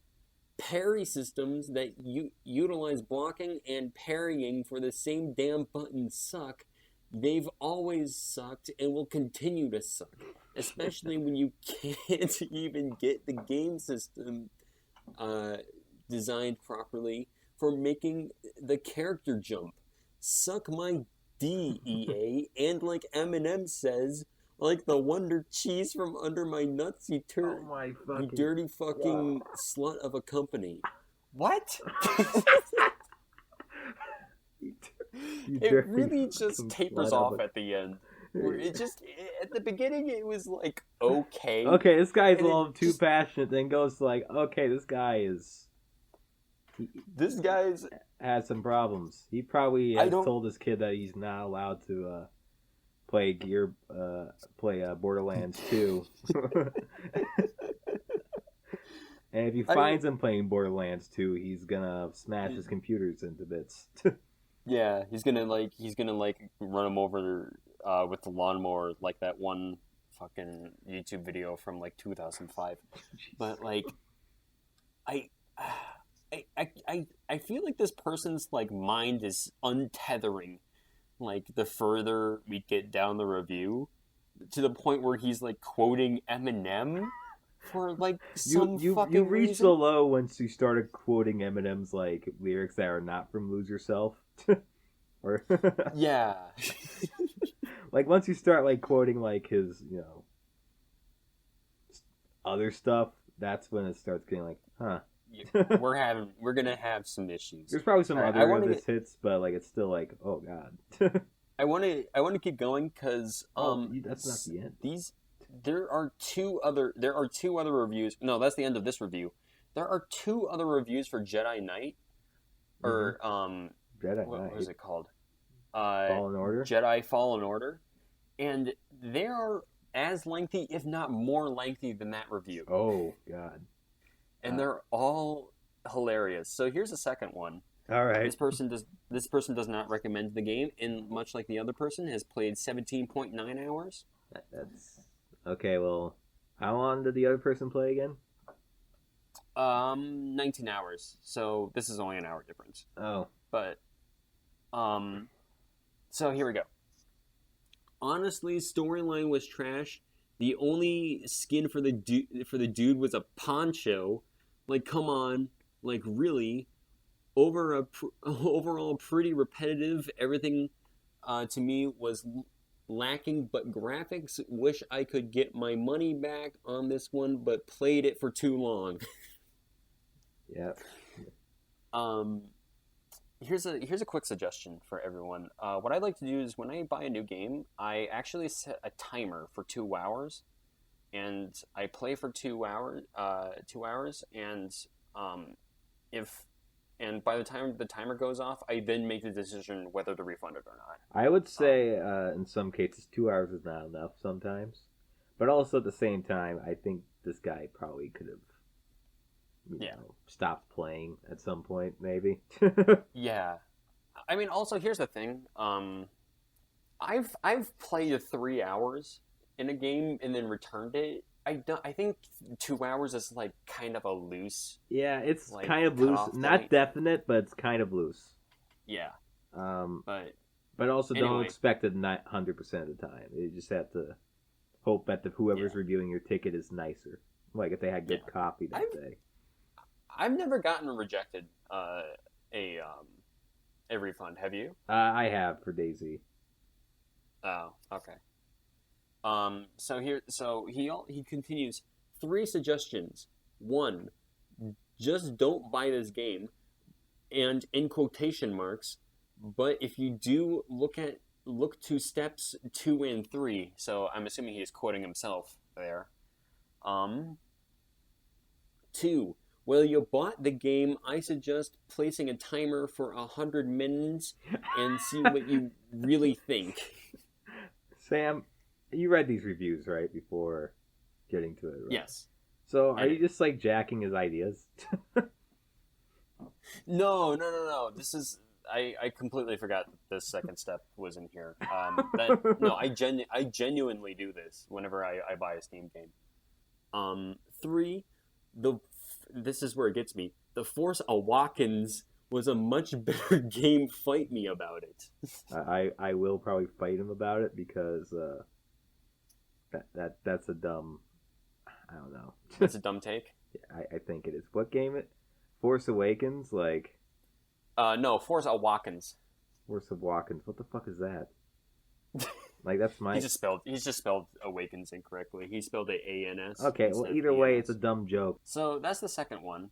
Parry systems that utilize blocking and parrying for the same damn button suck. They've always sucked and will continue to suck, especially when you can't even get the game system designed properly for making the character jump. Suck my D, EA, and like Eminem says, like the Wonder Cheese from under my nuts, you dirty fucking slut of a company. What? It really just tapers off at the end. At the beginning it was like okay. Okay, this guy's a little too passionate. Then goes to like, okay, this guy has some problems. He probably has told his kid that he's not allowed to play Borderlands 2. And if he finds him playing Borderlands 2, he's gonna smash his computers into bits. Yeah, he's gonna run him over with the lawnmower, like that one fucking YouTube video from like 2005. But like, I feel like this person's like mind is untethering. Like the further we get down the review, to the point where he's like quoting Eminem for like some fucking you reached reason. the low once you started quoting Eminem's like lyrics that are not from Lose Yourself. Or yeah. Like once you start like quoting like his other stuff, that's when it starts getting like, huh. We're gonna have some issues. There's probably some other of his hits, but like it's still like, oh god. I want to keep going because that's not the end. There are two other reviews. No, that's the end of this review. There are two other reviews for Jedi Knight, or Jedi Knight. What was it called? Fallen Order. Jedi Fallen Order, and they are as lengthy, if not more lengthy, than that review. Oh god. And they're all hilarious. So here's a second one. All right. This person does not recommend the game, and much like the other person, has played 17.9 hours. That's okay. Well, how long did the other person play again? 19 hours. So this is only an hour difference. Oh. But, so here we go. Honestly, storyline was trash. The only skin for the dude was a poncho. Like, come on. Like, really? Overall, pretty repetitive. Everything, to me, was lacking, but graphics. Wish I could get my money back on this one, but played it for too long. Yep. Here's a quick suggestion for everyone. What I'd like to do is when I buy a new game, I actually set a timer for 2 hours, and I play for 2 hours. And by the time the timer goes off, I then make the decision whether to refund it or not. I would say in some cases 2 hours is not enough sometimes, but also at the same time, I think this guy probably could have. Stopped playing at some point, maybe. Yeah, I mean, also here's the thing. I've played 3 hours in a game and then returned it. I think 2 hours is like kind of a loose. Yeah, it's like, kind of loose. Not point. definite, but it's kind of loose. Yeah. But also anyway. don't expect it 100% of the time. You just have to hope that whoever's reviewing your ticket is nicer. Like if they had good coffee that day. I've never gotten rejected a refund. Have you? I have for DayZ. Oh, okay. So he continues. 3 suggestions. 1, just don't buy this game, and in quotation marks. But if you do, look to steps 2 and 3. So I'm assuming he's quoting himself there. 2. Well, you bought the game. I suggest placing a timer for 100 minutes and see what you really think. Sam, you read these reviews, right, before getting to it, right? Yes. So, are you just, like, jacking his ideas? No. This is... I completely forgot the second step was in here. I genuinely do this whenever I buy a Steam game. 3, this is where it gets me. The Force Awakens was a much better game. Fight me about it. I will probably fight him about it because that's a dumb. I don't know. That's a dumb take. Yeah, I think it is. What game it? Force Awakens, like. No, Force Awakens. Force Awakens. What the fuck is that? Like that's my. He's just spelled Awakens incorrectly. He spelled it ANS. Okay, well either way, it's a dumb joke. So that's the second one,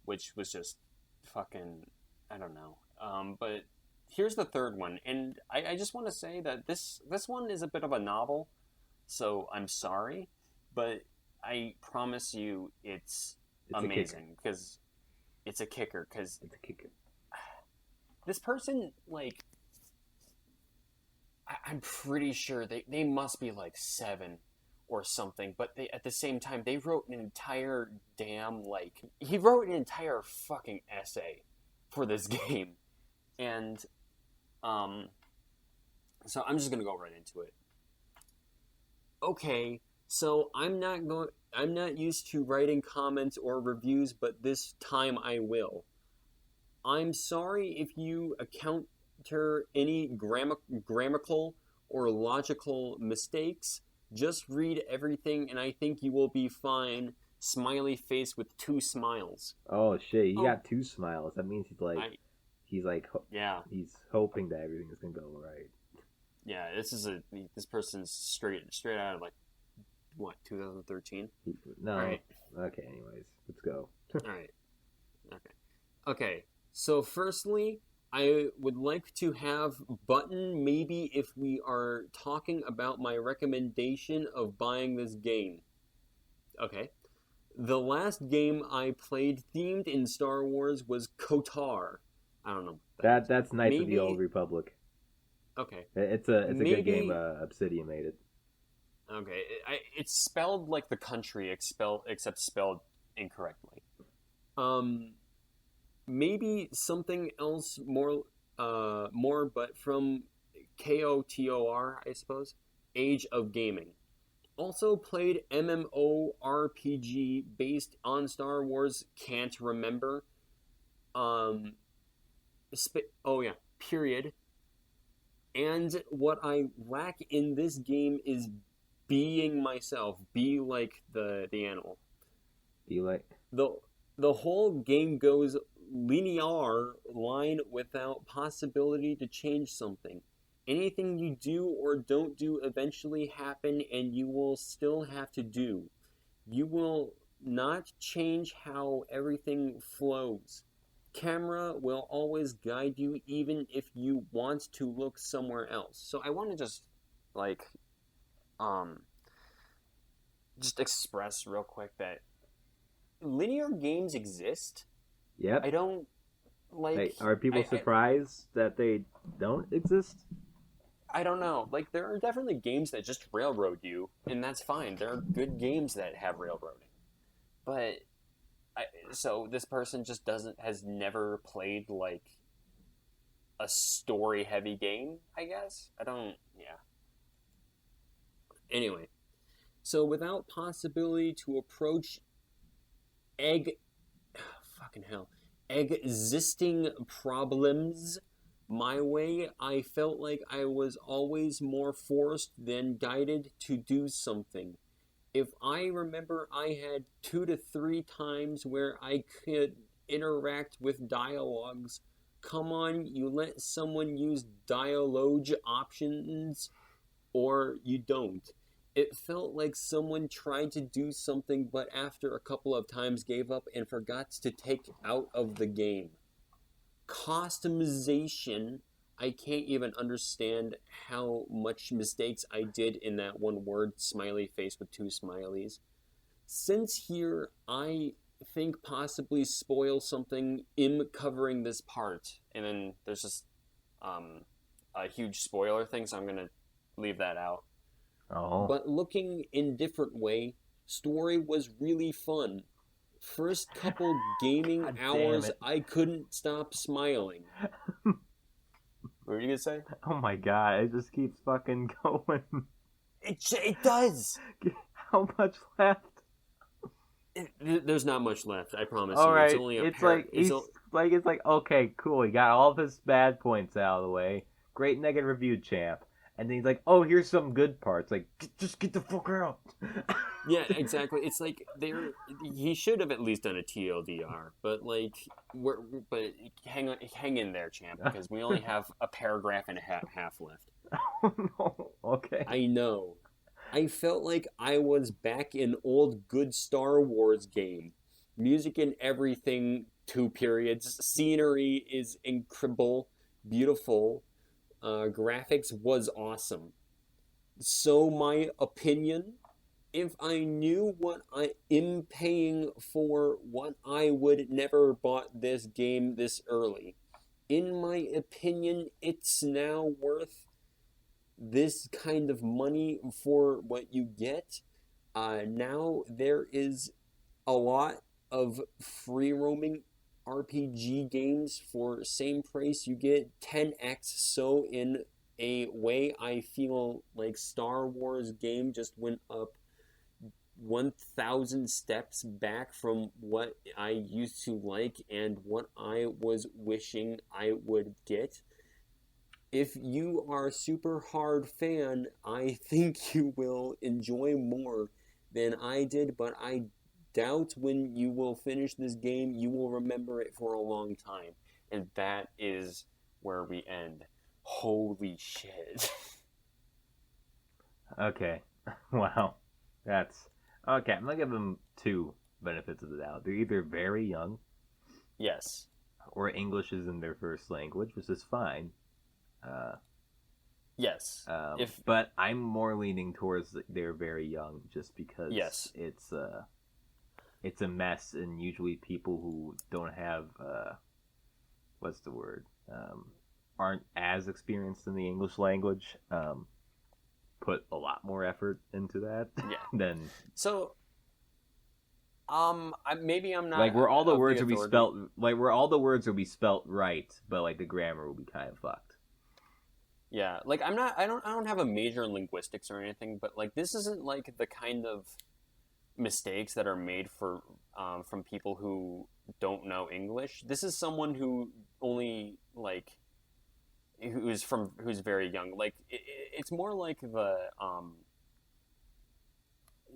which was just fucking, I don't know. But here's the third one, and I just want to say that this one is a bit of a novel, so I'm sorry, but I promise you it's amazing because it's a kicker. Because it's a kicker. This person, like, I'm pretty sure they must be like 7 or something, but they at the same time they wrote an entire he wrote an entire fucking essay for this game, and so I'm just gonna go right into it. Okay, so I'm not used to writing comments or reviews, but this time I will. I'm sorry if you encounter any grammatical or logical mistakes. Just read everything and I think you will be fine. Smiley face with 2 smiles. Oh shit, you got 2 smiles. That means he's hoping that everything is gonna go right. Yeah, this person's straight out of like what, 2013? No. Right. Okay, anyways, let's go. All right. Okay. So firstly, I would like to have button maybe if we are talking about my recommendation of buying this game. Okay. The last game I played themed in Star Wars was KOTOR. I don't know. That's Knights of the Old Republic. Okay. It's a good game. Obsidian made it. Okay. It's spelled like the country, except spelled incorrectly. Maybe something else more, but from KOTOR, I suppose. Age of Gaming. Also played MMORPG based on Star Wars. Can't remember. Period. And what I lack in this game is being myself. Be like the animal. Be like the whole game goes linear line without possibility to change something. Anything you do or don't do eventually happen, and you will still have to do. You will not change how everything flows. Camera will always guide you even if you want to look somewhere else. So I want to like um just express real quick that linear games exist. Yep. I don't like Are people surprised that they don't exist? I don't know. Like, there are definitely games that just railroad you, and that's fine. There are good games that have railroading. But, so this person just has never played, like, a story-heavy game, I guess? Yeah. Anyway, so without possibility to approach existing problems my way, I felt like I was always more forced than guided to do something. If I remember, I had 2 to 3 times where I could interact with dialogues. Come on, you let someone use dialogue options, or you don't. It felt like someone tried to do something, but after a couple of times gave up and forgot to take out of the game. Customization, I can't even understand how much mistakes I did in that one word, smiley face with 2 smileys. Since here, I think possibly spoil something in covering this part, and then there's just a huge spoiler thing, so I'm going to leave that out. Oh. But looking in different way, story was really fun. First couple gaming hours, I couldn't stop smiling. What were you gonna say? Oh my god, it just keeps fucking going. It does. How much left? There's not much left. I promise all you. Right. It's only a it's like okay, cool. He got all of his bad points out of the way. Great negative review, champ. And then he's like, "Oh, here's some good parts. Like, just get the fuck out." Yeah, exactly. It's like he should have at least done a TLDR, but hang in there, champ, because we only have a paragraph and a half left. Oh no. Okay. I know. I felt like I was back in old good Star Wars game. Music and everything, 2 periods. Scenery is incredible, beautiful. Graphics was awesome. So my opinion, if I knew what I am paying for, what I would never bought this game this early. In my opinion, it's now worth this kind of money for what you get. Now there is a lot of free roaming RPG games for same price. You get 10x. So in a way, I feel like Star Wars game just went up 1,000 steps back from what I used to like and what I was wishing I would get. If you are a super hard fan, I think you will enjoy more than I did, but I doubt when you will finish this game, you will remember it for a long time. And that is where we end. Holy shit. Okay. Wow. That's... Okay, I'm going to give them 2 benefits of the doubt. They're either very young. Yes. Or English isn't their first language, which is fine. Yes. But I'm more leaning towards they're very young just because it's a mess, and usually people who don't have what's the word, aren't as experienced in the English language, put a lot more effort into that. Yeah. than so maybe I'm not like where all the words will be spelt right, but like the grammar will be kind of fucked. Yeah, like I don't have a major in linguistics or anything, but like this isn't like the kind of mistakes that are made from people who don't know English. This is someone who only like who's very young. Like it's more like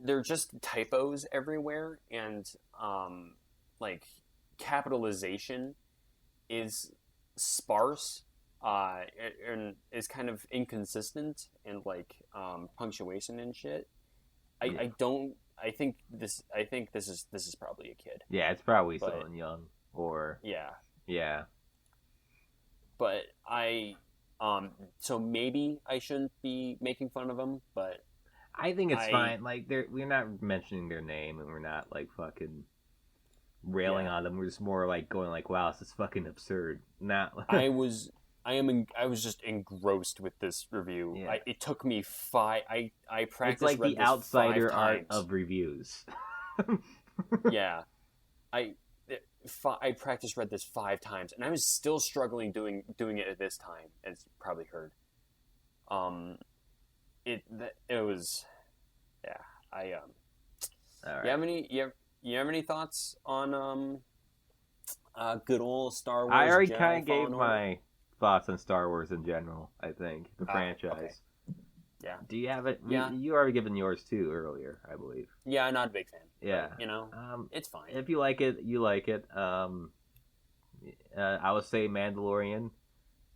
they're just typos everywhere, and like capitalization is sparse and is kind of inconsistent in like punctuation and shit. I don't. I think this is probably a kid. Yeah, it's probably someone young or yeah. Yeah. But so maybe I shouldn't be making fun of them, but I think it's fine. Like we're not mentioning their name and we're not like fucking railing on them. We're just more like going like, wow, this is fucking absurd. Not I was just engrossed with this review. Yeah. It took me I practiced. It's like the outsider art of reviews. Yeah, I practiced read this 5 times, and I was still struggling doing it at this time, as you probably heard. It was, yeah. All right. You have any thoughts on good old Star Wars? I already kind of gave my thoughts on Star Wars in general. I think the franchise. Okay. Yeah. Do you have it? Yeah. You already given yours too earlier, I believe. Yeah, I'm not a big fan. Yeah. But, it's fine. If you like it, you like it. I would say Mandalorian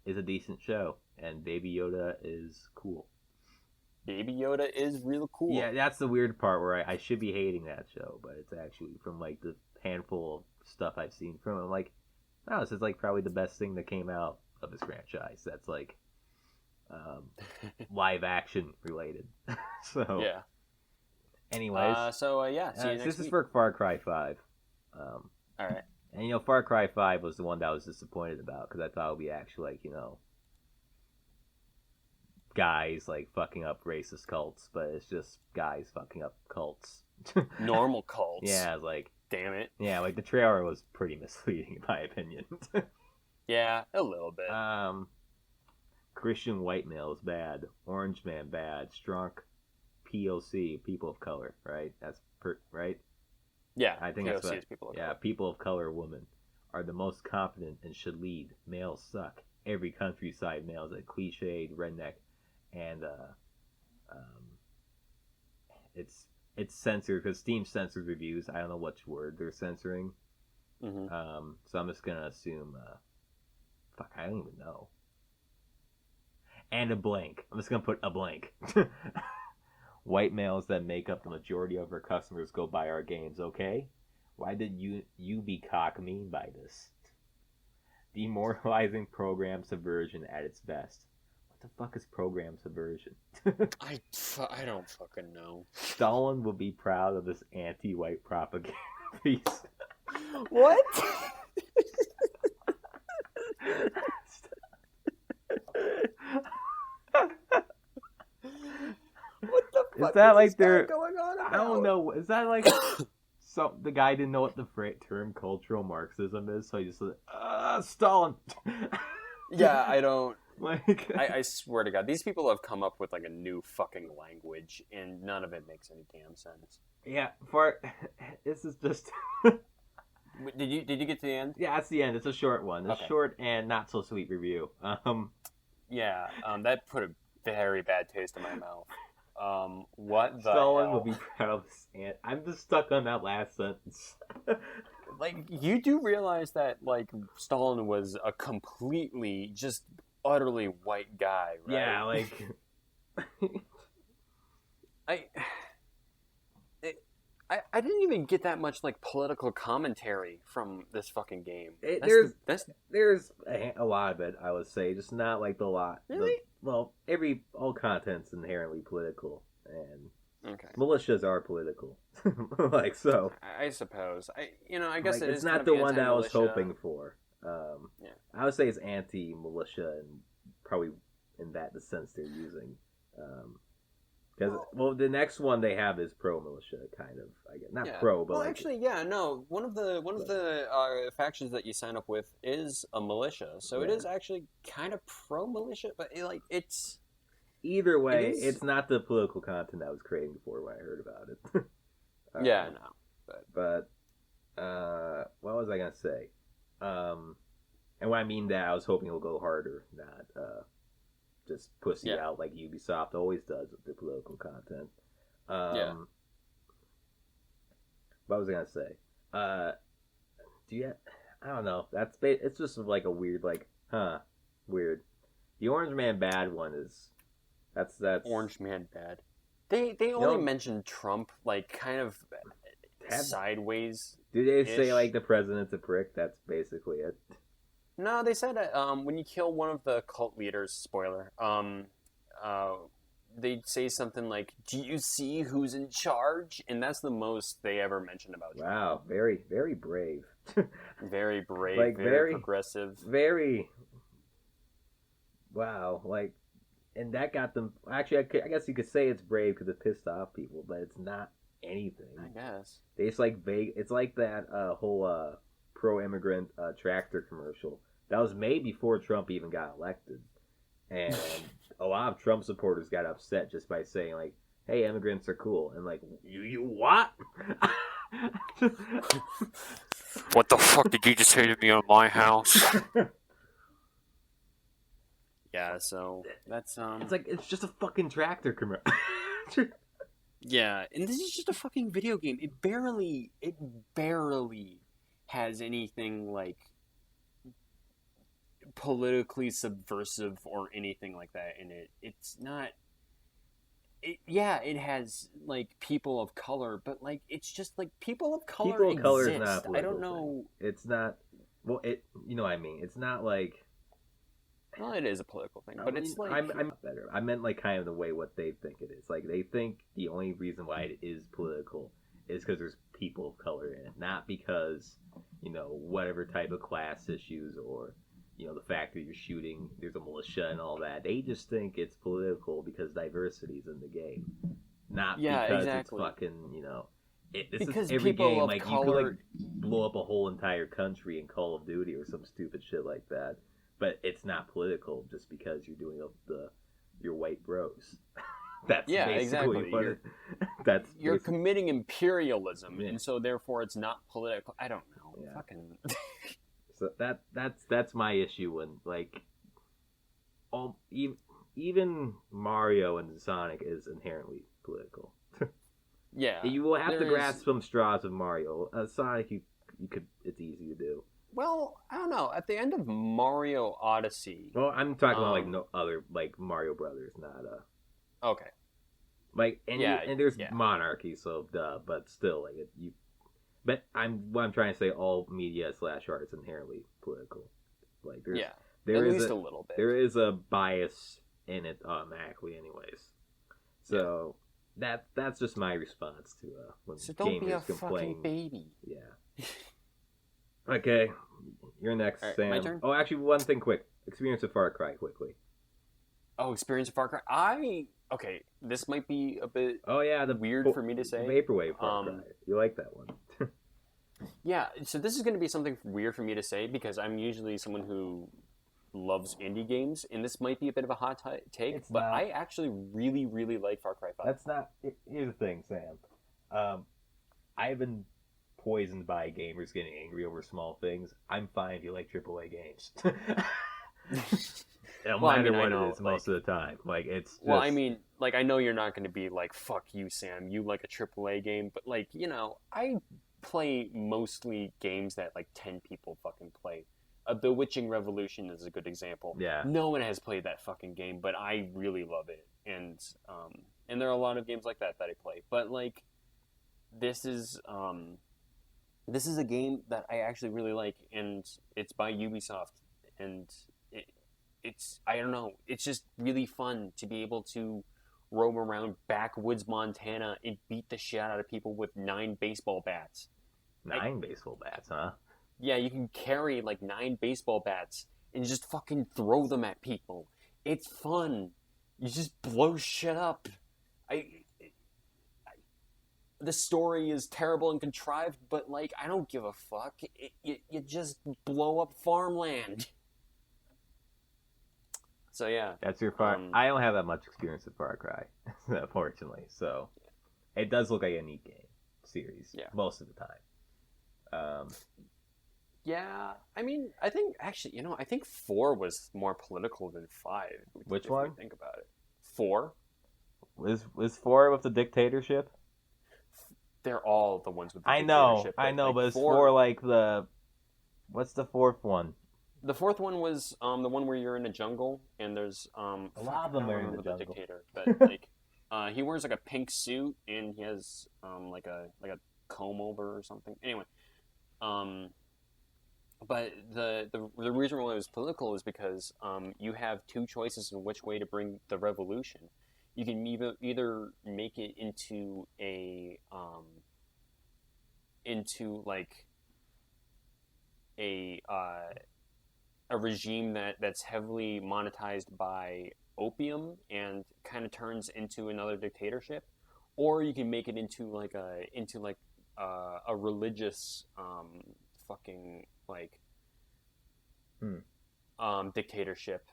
is a decent show, and Baby Yoda is cool. Baby Yoda is real cool. Yeah, that's the weird part where I should be hating that show, but it's actually from like the handful of stuff I've seen from it. I'm like, oh, this is like probably the best thing that came out of this franchise. That's like live action related. So yeah. Anyways, this is for Far Cry 5. All right. And Far Cry 5 was the one that I was disappointed about because I thought it would be actually like guys like fucking up racist cults, but it's just guys fucking up cults. Normal cults. Yeah, like damn it. Yeah, like the trailer was pretty misleading in my opinion. Yeah, a little bit. Christian white male is bad. Orange man bad. Strunk POC, people of color, right? That's right. Yeah, I think POC that's what. Is people of color. People of color, women are the most confident and should lead. Males suck. Every countryside male is a cliched redneck, and it's censored because Steam censors reviews. I don't know which word they're censoring. Mm-hmm. So I'm just gonna assume. Fuck, I don't even know. And a blank. I'm just gonna put a blank. White males that make up the majority of our customers go buy our games, okay? Why did you be cock mean by this? Demoralizing program subversion at its best. What the fuck is program subversion? I don't fucking know. Stalin will be proud of this anti-white propaganda piece. What? What the fuck is that like they're going on about? I don't know. Is that like the guy didn't know what the term cultural Marxism is, so he just said, Stalin. Yeah, I don't. Like, I swear to God, these people have come up with like a new fucking language, and none of it makes any damn sense. Yeah, this is just. Did you get to the end? Yeah, that's the end. It's a short one. It's short and not so sweet review. Yeah, that put a very bad taste in my mouth. What the Stalin hell? will be proud of this ant. I'm just stuck on that last sentence. Like, you do realize that, like, Stalin was a completely, just utterly white guy, right? Yeah, like... I didn't even get that much, like, political commentary from this fucking game. There's a lot of it, I would say, just not like the lot. Really? All content's inherently political, and okay. militias are political. Like, so. I suppose. I guess it's not the one that I was hoping for. Yeah. I would say it's anti-militia, and probably in the sense they're using. Because the next one they have is pro-militia, kind of. I guess not pro, but one of the factions that you sign up with is a militia, so it is actually kind of pro-militia, but it's. Either way, it's not the political content I was creating before when I heard about it. Yeah, I know. But what was I gonna say? And when I mean that, I was hoping it'll go harder, not just pussy out like Ubisoft always does with the political content. What was I gonna say? I don't know. It's just like a weird, weird. The Orange Man Bad one is that's Orange Man Bad. They only mentioned Trump like kind of sideways. Do they say like the president's a prick? That's basically it. No, they said when you kill one of the cult leaders, spoiler, they say something like, "Do you see who's in charge?" And that's the most they ever mentioned about Trump. Wow, very, very brave. Very brave, like, very progressive. Very... Wow, like... And that got them... Actually, I guess you could say it's brave because it pissed off people, but it's not anything. I guess. It's like vague... It's like that whole pro-immigrant tractor commercial. That was made before Trump even got elected. And a lot of Trump supporters got upset just by saying, like, hey, immigrants are cool. And like, you what? What the fuck did you just say to me on my house? Yeah, so that's It's like it's just a fucking tractor commercial. Yeah, and this is just a fucking video game. It barely has anything like politically subversive or anything like that in it. It's not. It has like people of color, but like it's just like people of color. People of color exist. is not a political I don't know. thing. It's not. Well, you know what I mean. It's not like. Well, it is a political thing, but it's like I'm better. I meant like kind of the way what they think it is. Like they think the only reason why it is political is because there's people of color in it, not because whatever type of class issues or the fact that you're shooting there's a militia and all that. They just think it's political because diversity's in the game, not because exactly. It's fucking this because is every game. Like color... you could like blow up a whole entire country in Call of Duty or some stupid shit like that. But it's not political just because you're doing your white bros. That's basically what you're committing imperialism, and so therefore it's not political. I don't know. Yeah. Fucking. So that's my issue when like, even Mario and Sonic is inherently political. Yeah, you will have to grasp some straws of Mario. Sonic, you could. It's easy to do. Well, I don't know. At the end of Mario Odyssey... Well, I'm talking about, like, no other, like, Mario Brothers, not, Okay. Like, and there's monarchy, so, duh, but still, like, But what I'm trying to say, all media / art is inherently political. Like, there's... Yeah, there at is least a little bit. There is a bias in it automatically, anyways. So, that's just my response to, when so don't be a complain. fucking baby. Yeah. Okay, you're next, right, Sam. my turn? Oh, actually, one thing quick. Experience of Far Cry, quickly. Oh, experience of Far Cry? Okay, this might be a bit weird for me to say. Vaporwave Far Cry. You like that one. Yeah, so this is going to be something weird for me to say because I'm usually someone who loves indie games, and this might be a bit of a hot take, but I actually really, really like Far Cry 5. That's not... Here's the thing, Sam. I've been poisoned by gamers getting angry over small things. I'm fine if you like AAA games. No matter what it is, most of the time. Like, it's just... Well, I mean, like, I know you're not going to be like, fuck you, Sam, you like a AAA game, but, like, I play mostly games that, like, 10 people fucking play. A Bewitching Revolution is a good example. Yeah. No one has played that fucking game, but I really love it. And there are a lot of games like that I play. But, like, this is a game that I actually really like, and it's by Ubisoft, and it's I don't know, it's just really fun to be able to roam around backwoods Montana and beat the shit out of people with 9 baseball bats. 9 baseball bats, huh? Yeah, you can carry like 9 baseball bats and just fucking throw them at people. It's fun. You just blow shit up. The story is terrible and contrived, but, like, I don't give a fuck. You just blow up farmland. So, yeah. That's your Far... I don't have that much experience with Far Cry, unfortunately. So, it does look like a neat game series most of the time. Yeah, I mean, I think, actually, I think 4 was more political than 5. Which one? If you think about it. 4. Was 4 with the dictatorship? They're all the ones with the dictatorship. I know, like but it's 4 like the... What's the 4th one? The fourth one was the one where you're in a jungle and there's A lot of them are in the jungle. dictator, but like he wears like a pink suit and he has like a comb over or something. Anyway, but the reason why it was political is because you have two choices in which way to bring the revolution. You can either make it into like a regime that's heavily monetized by opium and kind of turns into another dictatorship, or you can make it into a religious fucking like dictatorship,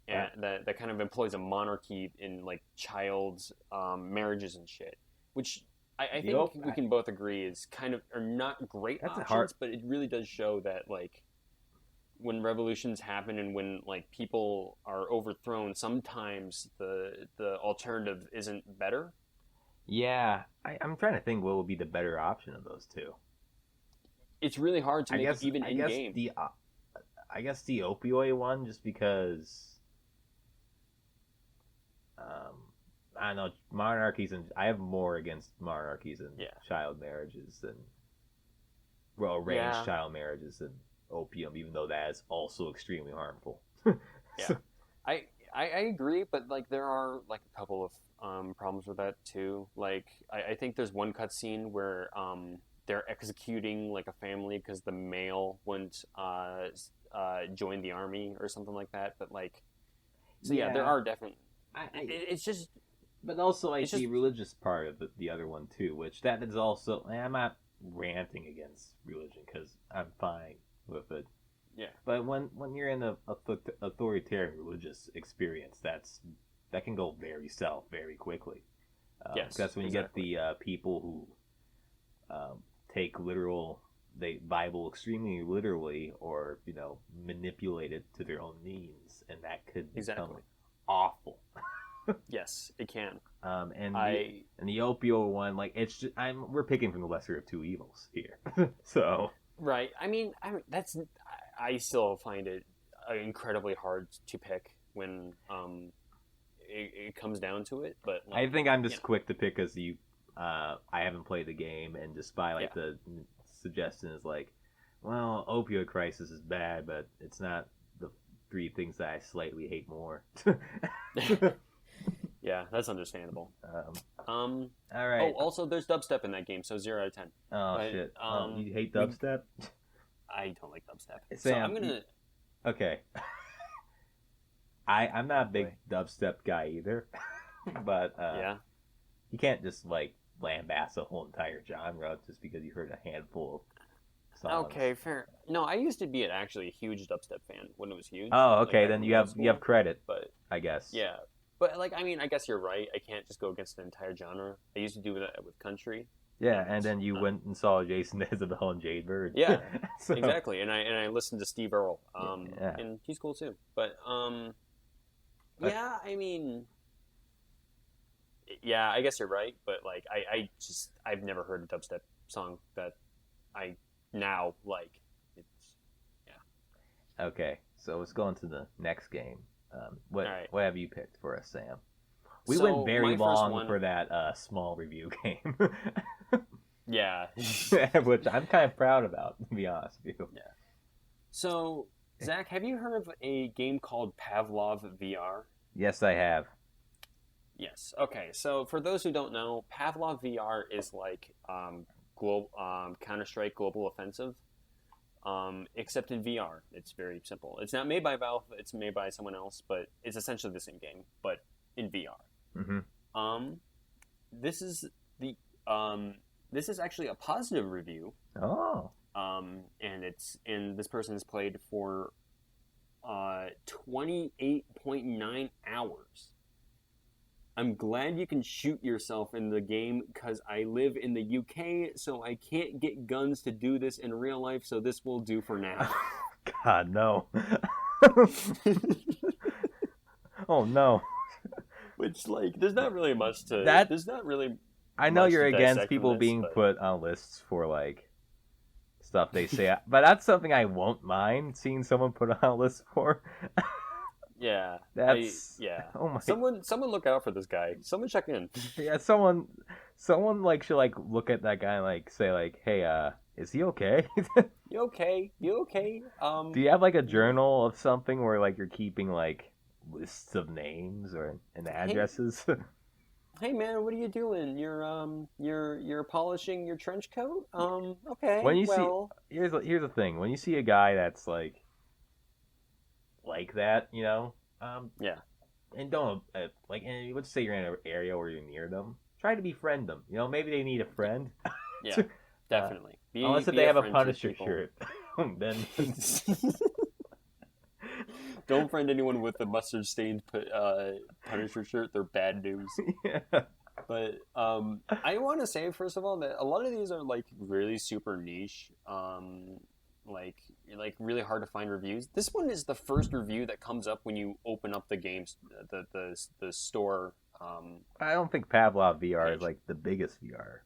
and that kind of employs a monarchy in like child marriages and shit, which I think we can both agree is kind of are not great options, but it really does show that like when revolutions happen and when like people are overthrown, sometimes the alternative isn't better. Yeah, I'm trying to think what would be the better option of those two. It's really hard to make it even in game. I guess the opioid one, just because I don't know, monarchies, and I have more against monarchies and child marriages than arranged child marriages than opium, even though that is also extremely harmful. I agree, but like there are like a couple of problems with that too. Like I think there's one cutscene where they're executing like a family because the male wouldn't join the army or something like that. But like, so there are definitely. It's just. But also, the religious part of the other one too, which that is also. I'm not ranting against religion because I'm fine with it. Yeah. But when you're in an authoritarian religious experience, that can go very south very quickly. Yes. That's when you get the people who take the Bible extremely literally, or manipulate it to their own means, and that could become awful. Yes, it can. And the opioid one, like it's just, we're picking from the lesser of two evils here. So right. I mean, I still find it incredibly hard to pick when it comes down to it. But like, I think I'm just quick to pick because I haven't played the game, and just by like the suggestion is like, well, opioid crisis is bad, but it's not the three things that I slightly hate more. Yeah, that's understandable. All right. Oh, also, there's dubstep in that game, so 0 out of 10. Oh, but, shit. You hate dubstep? I don't like dubstep. Sam, so I'm gonna. Okay. I'm not a big dubstep guy either, but you can't just like lambast a whole entire genre just because you heard a handful of songs. Okay, fair. No, I used to be actually a huge dubstep fan when it was huge. Oh, okay, like, then you have credit, but I guess. Yeah. But, like, I mean, I guess you're right. I can't just go against the entire genre. I used to do that with country. Yeah, and then you went and saw Jason Isabel and Jade Bird. Yeah, exactly. And I listened to Steve Earle, and he's cool too. But, I mean, yeah, I guess you're right. But, like, I've never heard a dubstep song that I now like. Okay, so let's go into the next game. What have you picked for us, Sam? We So, went very my first long one- for that small review game. Yeah. Which I'm kind of proud about, to be honest with you. Yeah. So, Zach, have you heard of a game called Pavlov VR? Yes, I have. Yes. Okay. So, for those who don't know, Pavlov VR is like Counter-Strike Global Offensive, except in VR. It's very simple. It's not made by Valve. It's made by someone else, but it's essentially the same game, but in VR. Mm-hmm. This is actually a positive review. Oh. And this person has played for 28.9 hours. I'm glad you can shoot yourself in the game because I live in the UK, so I can't get guns to do this in real life, so this will do for now. God, no. Oh, no. Which, like, there's not really much to... There's not really... I know you're against people this, being put on lists for, like, stuff they say. But that's something I won't mind seeing someone put on a list for. Yeah, That's Oh my. Someone look out for this guy. Someone check in. Yeah, someone like should like look at that guy and like say like, hey, is he okay? You okay? You okay? Do you have like a journal of something where like you're keeping like lists of names and addresses? Hey man, what are you doing? You're polishing your trench coat? Okay. When you well, see here's the thing. When you see a guy that's like that, yeah. and don't like, and let's say you're in an area where you're near them, try to befriend them. Maybe they need a friend. Yeah, definitely. Unless if they have a Punisher shirt, then don't friend anyone with a mustard stained Punisher shirt. They're bad news. Yeah. But I want to say first of all that a lot of these are like really super niche. Like really hard to find reviews. This one is the first review that comes up when you open up the game's the store. I don't think Pavlov VR is like the biggest VR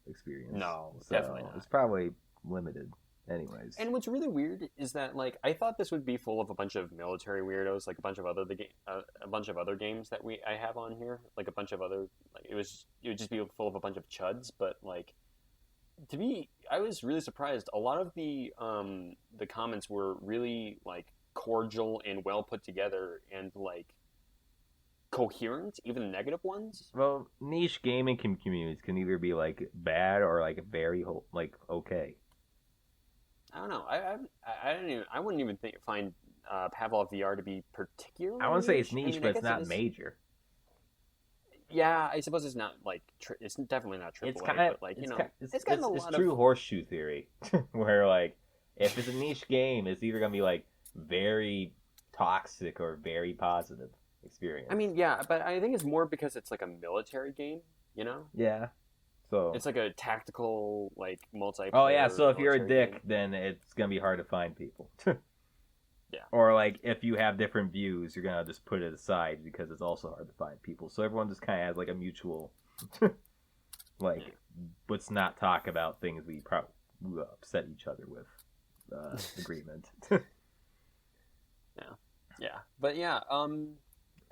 experience. No, so definitely not. It's probably limited, anyways. And what's really weird is that like I thought this would be full of a bunch of military weirdos, like a bunch of other games that I have on here, like a bunch of other like it would just be full of a bunch of chuds, but like. To me, I was really surprised. A lot of the comments were really like cordial and well put together and like coherent, even the negative ones. Well, niche gaming communities can either be like bad or like very like okay. I don't know. I wouldn't even find Pavlov VR to be particularly. I wouldn't say it's niche, but it's not major. Yeah, I suppose it's not like it's definitely not AAA, it's kind of but like it's true horseshoe theory, where like if it's a niche game, it's either gonna be like very toxic or very positive experience. I mean, yeah, but I think it's more because it's like a military game, Yeah. So it's like a tactical like multiplayer. Oh yeah, so if you're a dick, game. then it's gonna be hard to find people. Yeah. Or like if you have different views, you're gonna just put it aside because it's also hard to find people. So everyone just kind of has like a mutual, like, let's not talk about things we probably upset each other with agreement. Yeah, but yeah,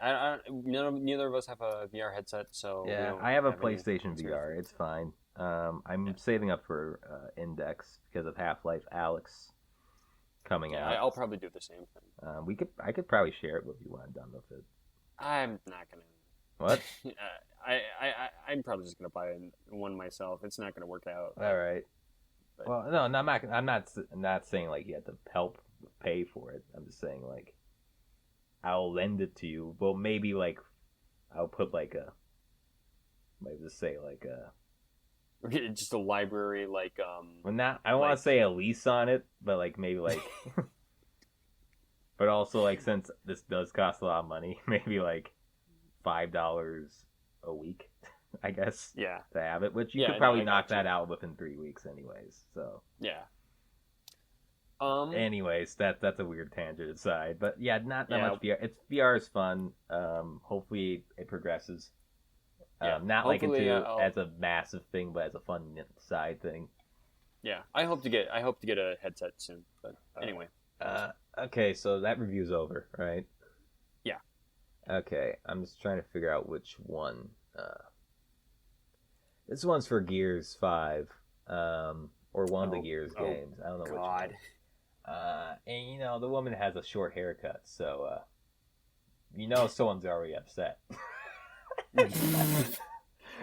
neither of us have a VR headset, so yeah, I have a PlayStation VR. It's fine. I'm saving up for Index because of Half-Life Alyx coming out. I'll probably do the same thing. I could probably share it with you when I'm done with it. I'm not gonna. What? I'm probably just gonna buy one myself. It's not gonna work out. All right. But, well, no, I'm not saying like you have to help pay for it. I'm just saying like I'll lend it to you. Well, maybe like I'll put like just say like just a library like well, not I don't want to say a lease on it, but like maybe like but also like since this does cost a lot of money, maybe like $5 a week, I guess. Yeah. To have it, which you could probably knock that out within 3 weeks anyways. So yeah. Anyways, that's a weird tangent aside, but yeah, not that much VR. VR is fun. Hopefully it progresses. Not like as a massive thing, but as a fun side thing. Yeah, I hope to get a headset soon. But anyway. Okay, so that review's over, right? Yeah. Okay, I'm just trying to figure out which one. This one's for Gears 5, or one of the Gears games. I don't know which one. And the woman has a short haircut, so someone's already upset.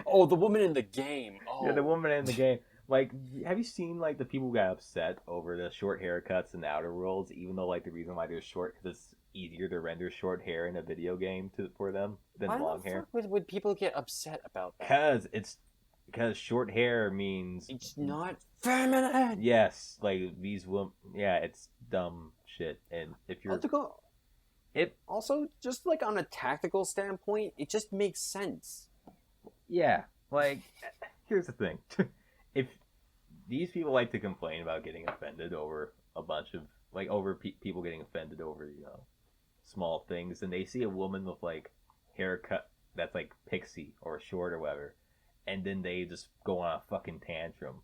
Oh, the woman in the game. Oh. Yeah, the woman in the game. Like, have you seen like the people who got upset over the short haircuts in the Outer Worlds? Even though like the reason why they're short because it's easier to render short hair in a video game for them than long hair. Why would people get upset about that? Because short hair means it's not feminine. Yes, like these women. Yeah, it's dumb shit. And if you're it also just like on a tactical standpoint, it just makes sense. Yeah, like here's the thing: if these people like to complain about getting offended over a bunch of people getting offended over small things, and they see a woman with like haircut that's like pixie or short or whatever, and then they just go on a fucking tantrum.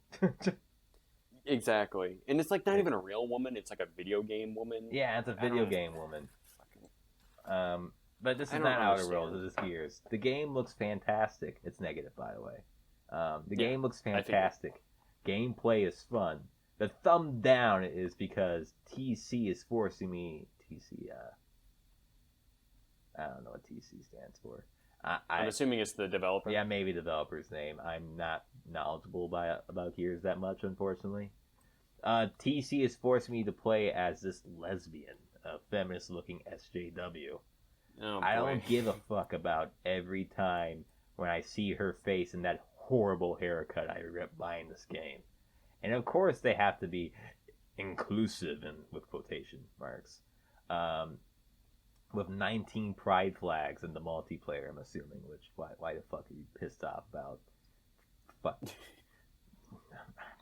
Exactly. And it's like not even a real woman, it's like a video game woman. Yeah, it's a video game woman. But this is I don't not Outer understand. Worlds, this is Gears. The game looks fantastic. It's negative, by the way. The Yeah, game looks I figured. fantastic. Gameplay is fun. The thumb down is because TC is forcing me. TC, I don't know what TC stands for. I'm assuming it's the developer. Yeah, maybe developer's name. I'm not knowledgeable about Gears that much, unfortunately. TC is forcing me to play as this lesbian, a feminist-looking SJW. Oh, I boy. don't give a fuck about every time when I see her face and that horrible haircut I regret buying this game. And of course they have to be inclusive and with quotation marks. With 19 pride flags in the multiplayer, I'm assuming, which why the fuck are you pissed off about? Fuck.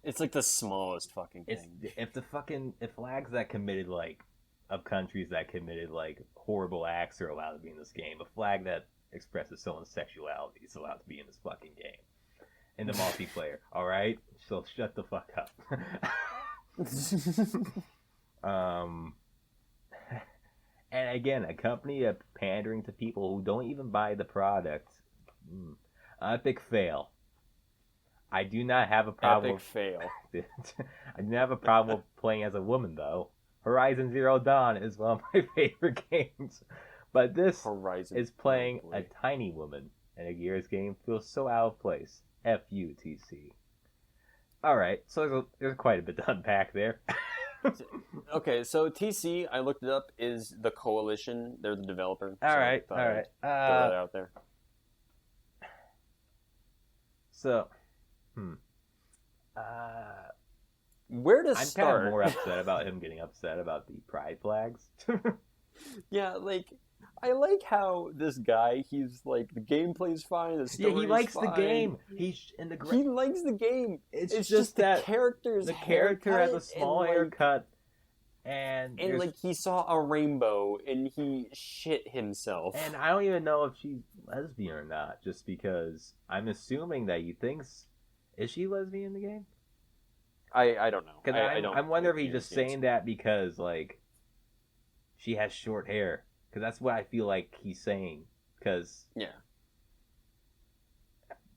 It's like the smallest fucking It's thing. if flags that committed like of countries that committed like horrible acts are allowed to be in this game, a flag that expresses someone's sexuality is allowed to be in this fucking game. In the multiplayer, alright? So shut the fuck up. And again, a company of pandering to people who don't even buy the product. Epic fail. I do not have a problem. Epic fail. I do not have a problem with playing as a woman, though. Horizon Zero Dawn is one of my favorite games. But this Horizon is playing a tiny woman, and a Gears game feels so out of place. F you, TC. Alright, so there's quite a bit to unpack there. Okay, so TC, I looked it up, is the Coalition. They're the developer. Alright. Throw that out there. So, where to I'm start? kind of more upset about him getting upset about the pride flags. Yeah, like, I like how this guy, he's like, the gameplay's fine, the story's Yeah, he likes fine. the game. He's in the He likes the game. It's just that the character's the character has a haircut small and, haircut, and like he saw a rainbow and he shit himself. and I don't even know if she's lesbian or not, just because I'm assuming that he thinks, is she lesbian in the game? I don't know. Because I don't. I'm wondering if he's just saying that because like she has short hair, because that's what I feel like he's saying. Because yeah.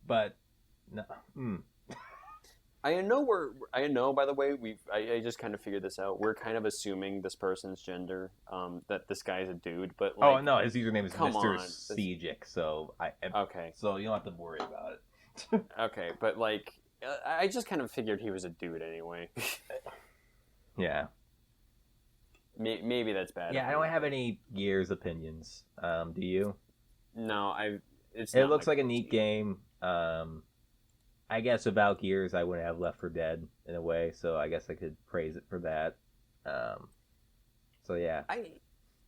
But no. I know. By the way, I just kind of figured this out. We're kind of assuming this person's gender, that this guy's a dude. But like, oh no, his username is Mr. on. Sejic, so Okay. So you don't have to worry about it. Okay, but like, I just kind of figured he was a dude anyway. Yeah. Maybe that's bad. Yeah, I don't have any Gears opinions. Do you? No, It looks like a neat game. I guess about Gears, I wouldn't have Left 4 Dead in a way, so I guess I could praise it for that. So yeah.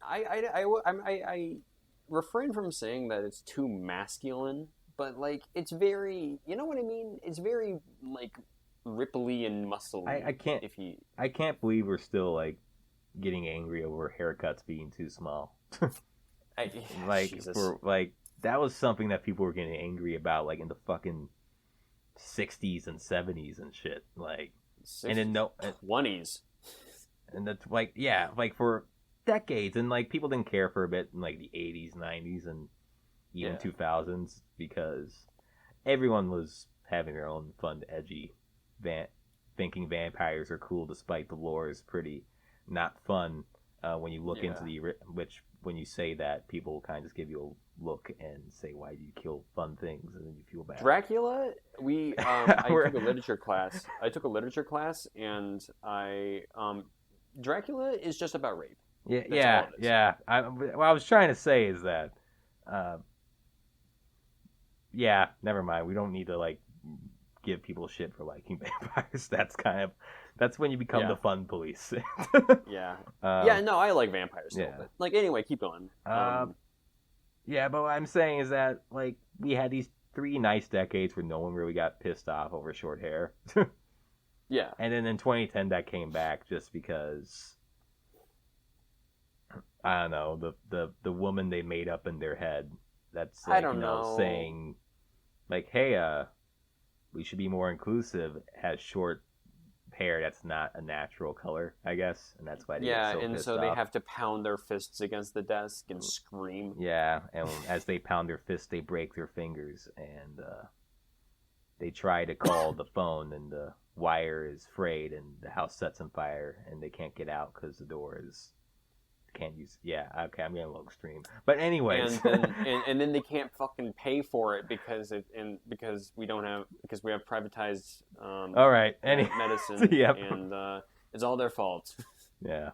I refrain from saying that it's too masculine, but like it's very, you know what I mean? It's very like ripply and muscly. I can't believe we're still like getting angry over haircuts being too small. Jesus. That was something that people were getting angry about, like in the fucking 60s and 70s and shit. Like, 60s, and in 20s, and that's like for decades, and like people didn't care for a bit in like the 80s, 90s, and even 2000s because everyone was having their own fun, edgy, thinking vampires are cool, despite the lore is pretty not fun. When you look into when you say that, people kind of just give you a look and say, why do you kill fun things, and then you feel bad. Dracula, I took a literature class. And Dracula is just about rape. Yeah. What I was trying to say is that never mind, we don't need to like give people shit for liking vampires. That's when you become the fun police. Yeah. No, I like vampires still, but like anyway, keep going. Yeah, but what I'm saying is that like we had these 3 nice decades where no one really got pissed off over short hair. Yeah. And then in 2010 that came back just because I don't know, the woman they made up in their head that's like, I don't know, saying like, hey, we should be more inclusive, has short pear, that's not a natural color, I guess, and that's why they Yeah, get so and pissed so off. they have to pound their fists against the desk and scream. Yeah, and as they pound their fists, they break their fingers, and they try to call the phone, and the wire is frayed, and the house sets on fire, and they can't get out because the door is can't use. Yeah, okay, I'm getting a little extreme, but anyways, And then they can't fucking pay for it because we have privatized all right, medicine, yep. and it's all their fault. Yeah,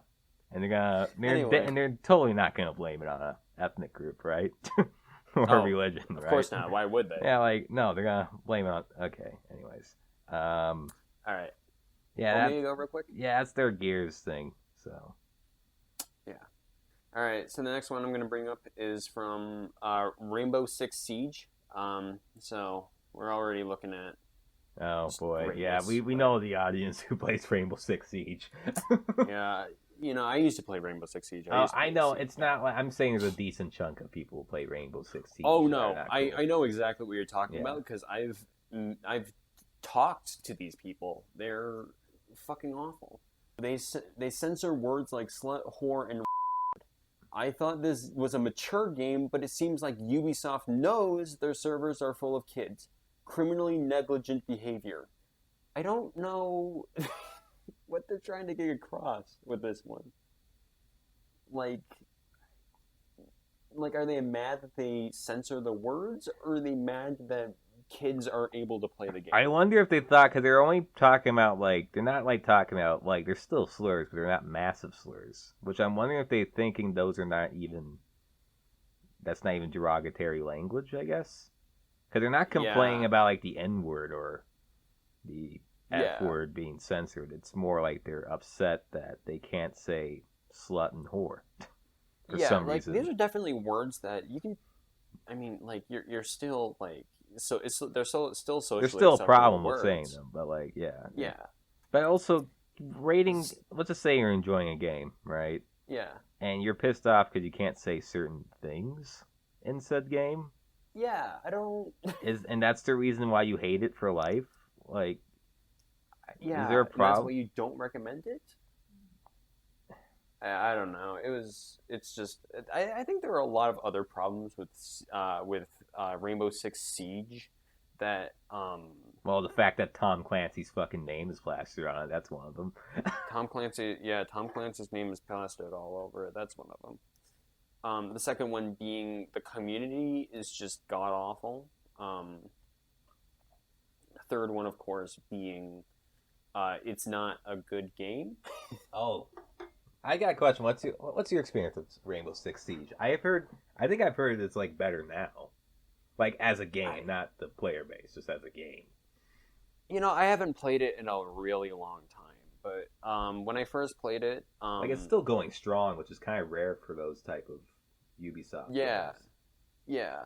and Anyway. they're totally not gonna blame it on a ethnic group, right? Or religion, right? Of course not. Why would they? Yeah, like no, they're gonna blame it on. Okay, anyways, All right. yeah, Want me to go real quick? yeah, that's their Gears thing. So All right, so the next one I'm going to bring up is from Rainbow Six Siege. So we're already looking at. oh boy, greatness, yeah, we but- know the audience who plays Rainbow Six Siege. Yeah, I used to play Rainbow Six Siege. I know it's not like I'm saying there's a decent chunk of people who play Rainbow Six Siege. Oh that no, are not I cool. know exactly what you're talking Yeah. about because I've talked to these people. They're fucking awful. They censor words like slut, whore, and. I thought this was a mature game, but it seems like Ubisoft knows their servers are full of kids. Criminally negligent behavior. I don't know what they're trying to get across with this one. Like, are they mad that they censor the words, or are they mad that kids aren't able to play the game? I wonder if they thought because they're only talking about like they're not like talking about like they're still slurs, but they're not massive slurs. Which I'm wondering if they're thinking those are not even. That's not even derogatory language, I guess. Because they're not complaining Yeah. about like the N word or the F Yeah. word being censored. It's more like they're upset that they can't say slut and whore for some reason. These are definitely words that you can. I mean, like you're still like so it's they're still socially. There's still a acceptable problem with words. saying them, but like yeah. Yeah, But also rating. Let's just say you're enjoying a game, right? yeah, And you're pissed off because you can't say certain things in said game. yeah. I don't. And that's the reason why you hate it for life. Like, Yeah, is there a That's problem? why you don't recommend it. I don't know. It's just. I think there are a lot of other problems with Rainbow Six Siege that Well, the fact that Tom Clancy's fucking name is plastered on it—that's one of them. Tom Clancy's name is plastered all over it. That's one of them. The second one being the community is just god awful. The third one, of course, being it's not a good game. Oh, I got a question. What's your experience with Rainbow Six Siege? I think I've heard it's like better now, like as a game, not the player base, just as a game. I haven't played it in a really long time, but when I first played it, Like it's still going strong, which is kind of rare for those type of Ubisoft. Yeah. games. yeah,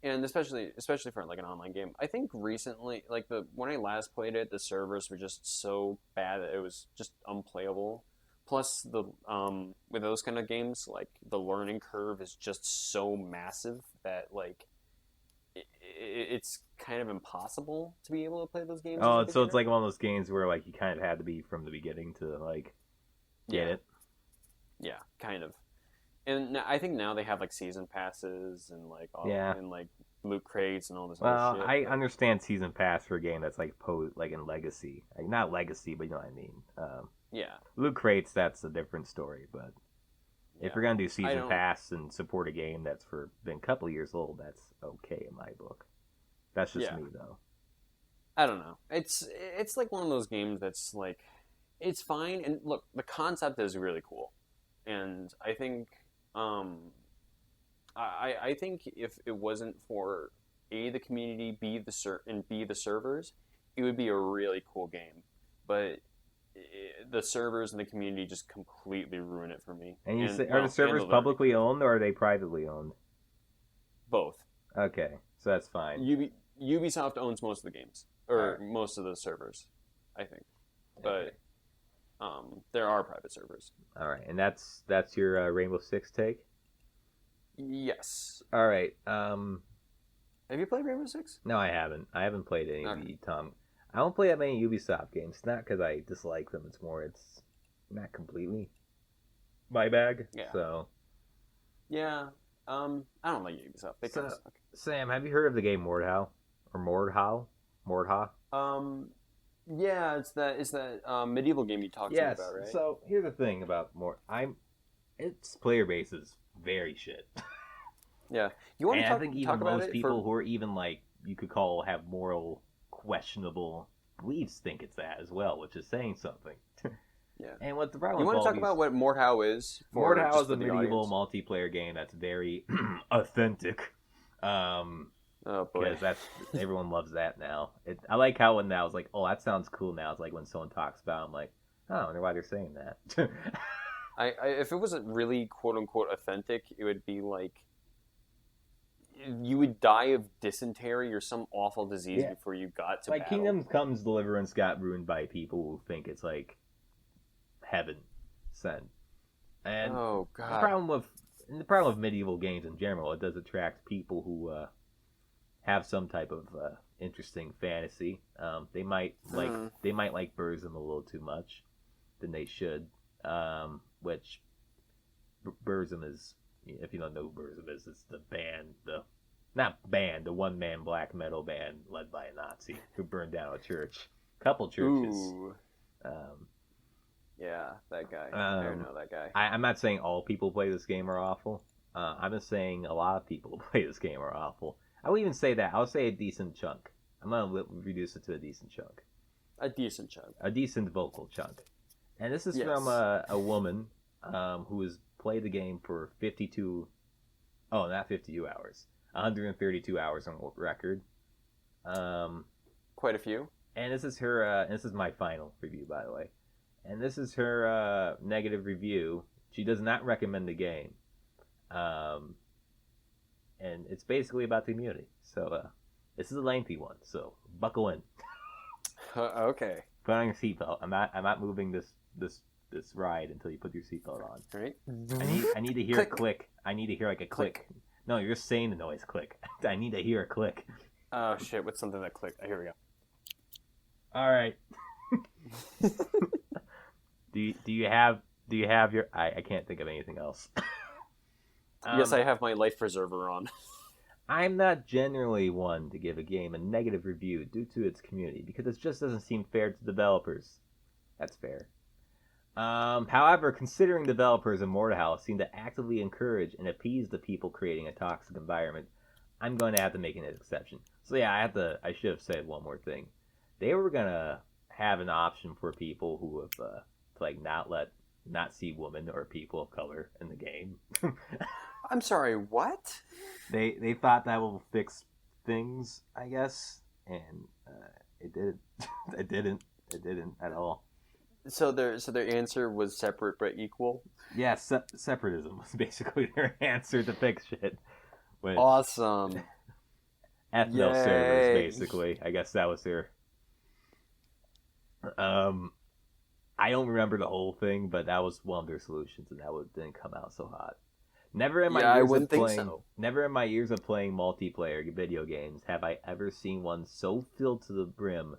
and especially for like an online game. I think recently, like when I last played it, the servers were just so bad that it was just unplayable. Plus, with those kind of games, like the learning curve is just so massive that like it's kind of impossible to be able to play those games. Oh, as a so it's beginner. like one of those games where like you kind of had to be from the beginning to like get it. Yeah, kind of. And I think now they have like season passes and like Yeah. and like loot crates and all this Well, other shit. I understand season pass for a game that's like like in Legacy, like not Legacy, but you know what I mean. Yeah. Loot crates, that's a different story. But if Yeah. you're gonna do I season don't- pass and support a game that's been a couple of years old, that's okay in my book. That's just Yeah. me though. I don't know. It's like one of those games that's like it's fine and look, the concept is really cool. And I think I think if it wasn't for A, the community, B, the servers, it would be a really cool game. But the servers and the community just completely ruin it for me. And you say, well, are the servers and the publicly owned or are they privately owned? both. Okay, so that's fine. Ubisoft owns most of the games or Alright. most of the servers, I think. Okay. But there are private servers. All right, and that's your Rainbow Six take. Yes. All right. Have you played Rainbow Six? No, I haven't. I haven't played any of Okay. the Tom. I don't play that many Ubisoft games. It's not because I dislike them. It's more it's not completely my bag. Yeah. So Yeah. I don't like Ubisoft. They kind of suck. Sam, have you heard of the game Mordhau or Mordha? Yeah, it's that medieval game you talked Yes. about, right? So here's the thing about its player base is very shit. Yeah. You want to I think even talk about most it people who are even like you could call have moral questionable beliefs think it's that as well, which is saying something. Yeah. And what the problem You want to talk about what Mordhau is? Mordhau is a medieval multiplayer game that's very authentic. Oh boy. Because that's everyone loves that now. I like how when that was like, oh, that sounds cool now. It's like when someone talks about it, I'm like, oh, I wonder why they're saying that. If it wasn't really quote unquote authentic, it would be like you would die of dysentery or some awful disease before you got to like battle. Kingdom Come's Deliverance got ruined by people who think it's like heaven sent. And oh god. The problem with medieval games in general, it does attract people who have some type of interesting fantasy. They might like Burzum a little too much than they should. Which Burzum is, if you don't know who Burzum is, it's the one-man black metal band led by a Nazi who burned down a church, couple churches. Ooh. Yeah, that guy. I don't know that guy. I'm not saying all people who play this game are awful. I'm just saying a lot of people who play this game are awful. I would even say that. I'll say a decent chunk. I'm going to reduce it to a decent chunk. A decent chunk. A decent vocal chunk. And this is from a woman who has played the game for 132 hours. 132 hours on record. Quite a few. And this is her, this is my final review, by the way. And this is her negative review. She does not recommend the game. And it's basically about the community. So this is a lengthy one. So buckle in. Okay. Put on your seatbelt. I'm not moving this ride until you put your seatbelt on. All right. I need to hear a click. I need to hear like a click. No, you're saying the noise click. I need to hear a click. Oh shit! What's something that clicked? Here we go. All right. Do you have your? I can't think of anything else. Yes, I have my life preserver on. I'm not generally one to give a game a negative review due to its community because it just doesn't seem fair to developers. That's fair. However, considering developers in Mordhau seem to actively encourage and appease the people creating a toxic environment, I'm going to have to make an exception. So yeah, I should have said one more thing. They were gonna have an option for people who have to like not see women or people of color in the game. I'm sorry, what? They thought that will fix things, I guess, and it didn't. It didn't at all. So their answer was separate but equal. Yeah, separatism was basically their answer to fix shit. Awesome. Ethno servers, basically. I guess that was their. I don't remember the whole thing, but that was one of their solutions, and that didn't come out so hot. Never in my years of playing multiplayer video games have I ever seen one so filled to the brim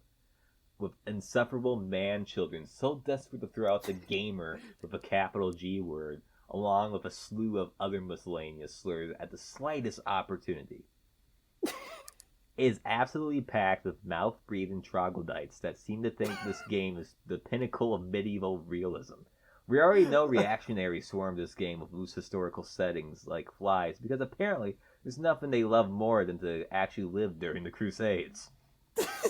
with insufferable man-children, so desperate to throw out the gamer with a capital G word, along with a slew of other miscellaneous slurs at the slightest opportunity. It is absolutely packed with mouth-breathing troglodytes that seem to think this game is the pinnacle of medieval realism. We already know reactionaries swarm this game with loose historical settings like flies, because apparently there's nothing they love more than to actually live during the Crusades.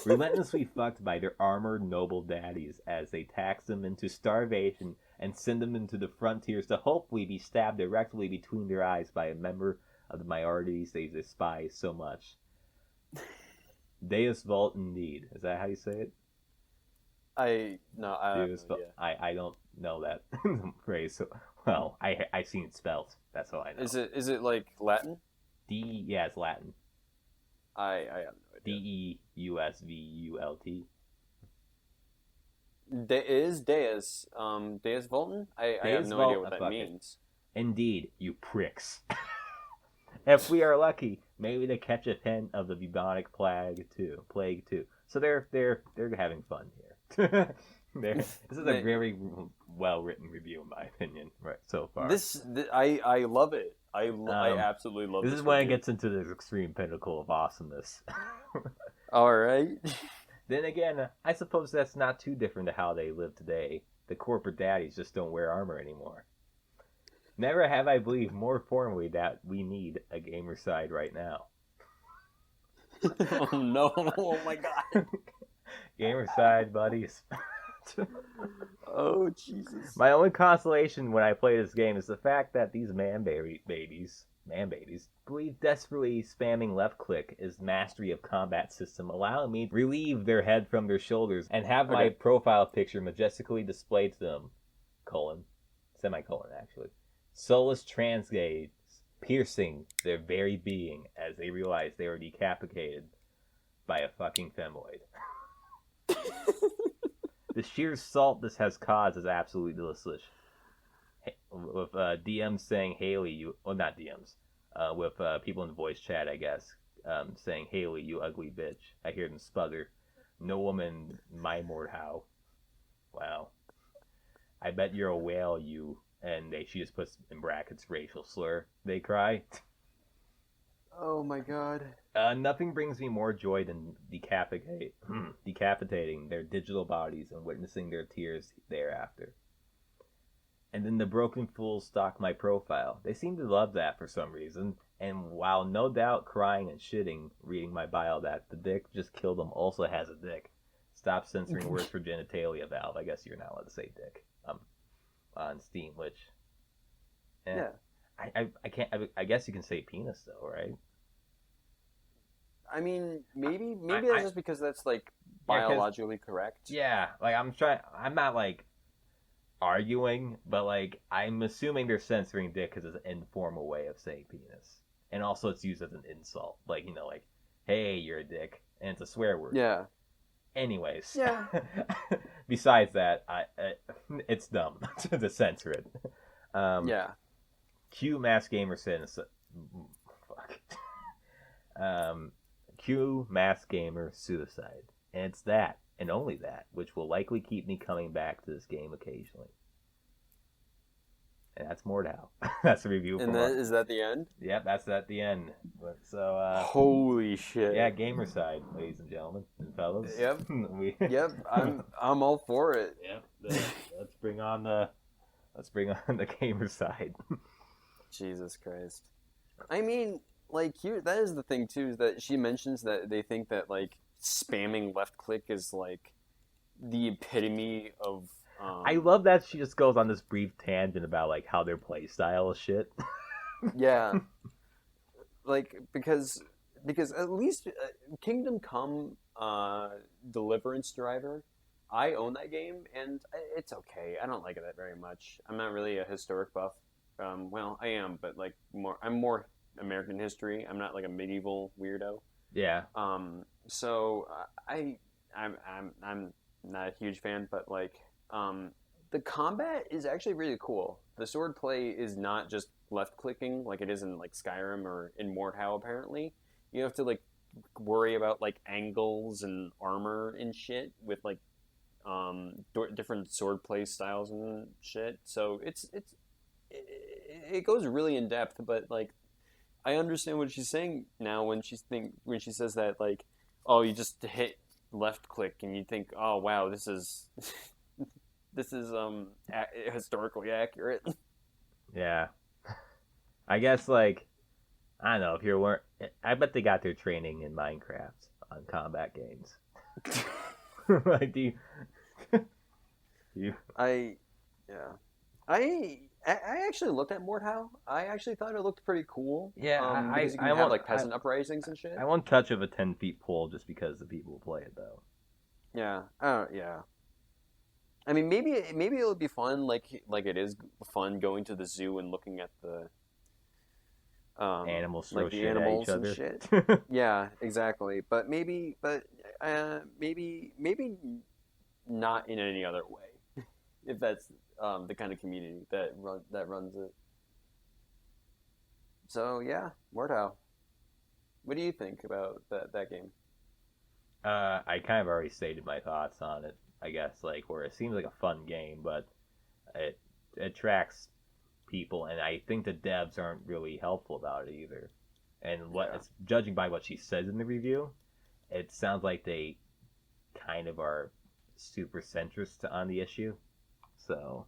Relentlessly fucked by their armored noble daddies as they tax them into starvation and send them into the frontiers to hopefully be stabbed directly between their eyes by a member of the minorities they despise so much. Deus Vult indeed. Is that how you say it? I don't know that phrase. So, well, I've seen it spelled. That's all I know. Is it like Latin? Yeah, it's Latin. I have no idea. Deusvult. Is Deus Deus Volton? I have no idea what that means. Indeed, you pricks. If we are lucky, maybe to catch a hint of the bubonic plague too. So they're having fun here. This is a very well written review, in my opinion, right so far. I love it. I absolutely love this. This is when it gets into this extreme pinnacle of awesomeness. All right. Then again, I suppose that's not too different to how they live today. The corporate daddies just don't wear armor anymore. Never have I believed more formally that we need a gamer side right now. Oh no! Oh my god! Gamer side, buddies. Oh Jesus! My only consolation when I play this game is the fact that these man babies, believe desperately spamming left click is mastery of combat system, allowing me to relieve their head from their shoulders and have my profile picture majestically displayed to them. Semicolon, actually. Soulless transgaze piercing their very being as they realize they were decapitated by a fucking femoid. The sheer salt this has caused is absolutely delicious. With DMs saying, Haley, you... Well, not DMs. With people in the voice chat, I guess, saying, Haley, you ugly bitch. I hear them sputter. No woman, my Mordhau. Wow. I bet you're a whale, you... And she just puts in brackets racial slur. They cry. Oh my god. Nothing brings me more joy than decapitating their digital bodies and witnessing their tears thereafter. And then the broken fools stalk my profile. They seem to love that for some reason. And while no doubt crying and shitting, reading my bio that the dick just killed them also has a dick. Stop censoring words for genitalia, Valve. I guess you're not allowed to say dick. On Steam, which... Yeah. I can't... I guess you can say penis, though, right? I mean, maybe that's just because that's, like, biologically correct. Yeah, like, I'm not, like, arguing, but, like, I'm assuming they're censoring dick because it's an informal way of saying penis. And also it's used as an insult. Like, you know, like, hey, you're a dick. And it's a swear word. Yeah. Anyways. Yeah. Besides that, it's dumb to censor it. Yeah. Q Mass Gamer says... Fuck. Q Mass Gamer Suicide. And it's that, and only that, which will likely keep me coming back to this game occasionally. And that's Mordhau. That's the review. And is that the end? Yep, that's at the end. So, holy shit! Yeah, gamer side, ladies and gentlemen and fellas. Yep. Yep. I'm all for it. Yep. Let's bring on the gamer side. Jesus Christ. I mean, like, that is the thing too, is that she mentions that they think that, like, spamming left click is, like, the epitome of... I love that she just goes on this brief tangent about, like, how their play style is shit. Yeah. Like, because at least Kingdom Come Deliverance Driver, I own that game, and it's okay. I don't like it that very much. I'm not really a historic buff. Well, I am, but, like, I'm more American history. I'm not, like, a medieval weirdo. Yeah. So I'm not a huge fan, but, like, the combat is actually really cool. The sword play is not just left clicking like it is in, like, Skyrim or in Mordhau. Apparently, you have to, like, worry about, like, angles and armor and shit with, like, different sword play styles and shit. So it goes really in depth, but, like, I understand what she's saying now when she says that, like, oh, you just hit left click and you think, oh wow, this is historically accurate. Yeah, I guess, like, I don't know if you're. I bet they got their training in Minecraft on combat games. Like, do you? I actually looked at Mordhau. I actually thought it looked pretty cool. Yeah, because you can have, like, peasant uprisings and shit. I won't touch of a 10-feet pole just because the people who play it, though. Yeah. Yeah. I mean, maybe it'll be fun, like it is fun going to the zoo and looking at the animals throw, like, the shit animals at and each shit. other. Yeah, exactly. But maybe not in any other way, if that's the kind of community that runs it. So yeah, Mordhau. What do you think about that game? I kind of already stated my thoughts on it. I guess like where it seems like a fun game, but it attracts people, and I think the devs aren't really helpful about it either. And judging by what she says in the review, it sounds like they kind of are super centrist on the issue. So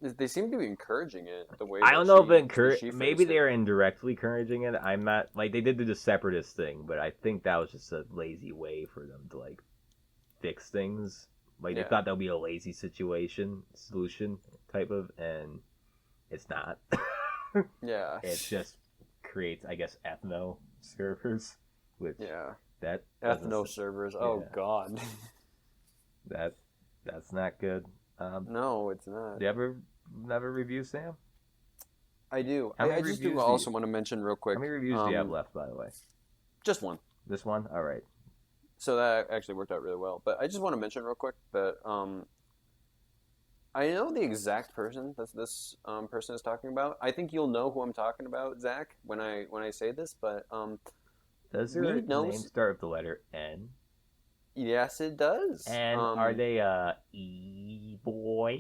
They seem to be encouraging it the way. I don't know if maybe they're indirectly encouraging it. I'm not like they did do the separatist thing, but I think that was just a lazy way for them to like fix things. Like they thought that would be a lazy solution type of, and it's not. Yeah, it just creates, I guess, ethno servers, which that ethno servers. Oh God, that's not good. No, it's not. Do you ever review, Sam? I do. I just do also want to mention real quick. How many reviews do you have left, by the way? Just one. This one? All right. So that actually worked out really well. But I just want to mention real quick that I know the exact person that this person is talking about. I think you'll know who I'm talking about, Zach, when I say this. But does your name start with the letter N? Yes, it does. And are they e-boy?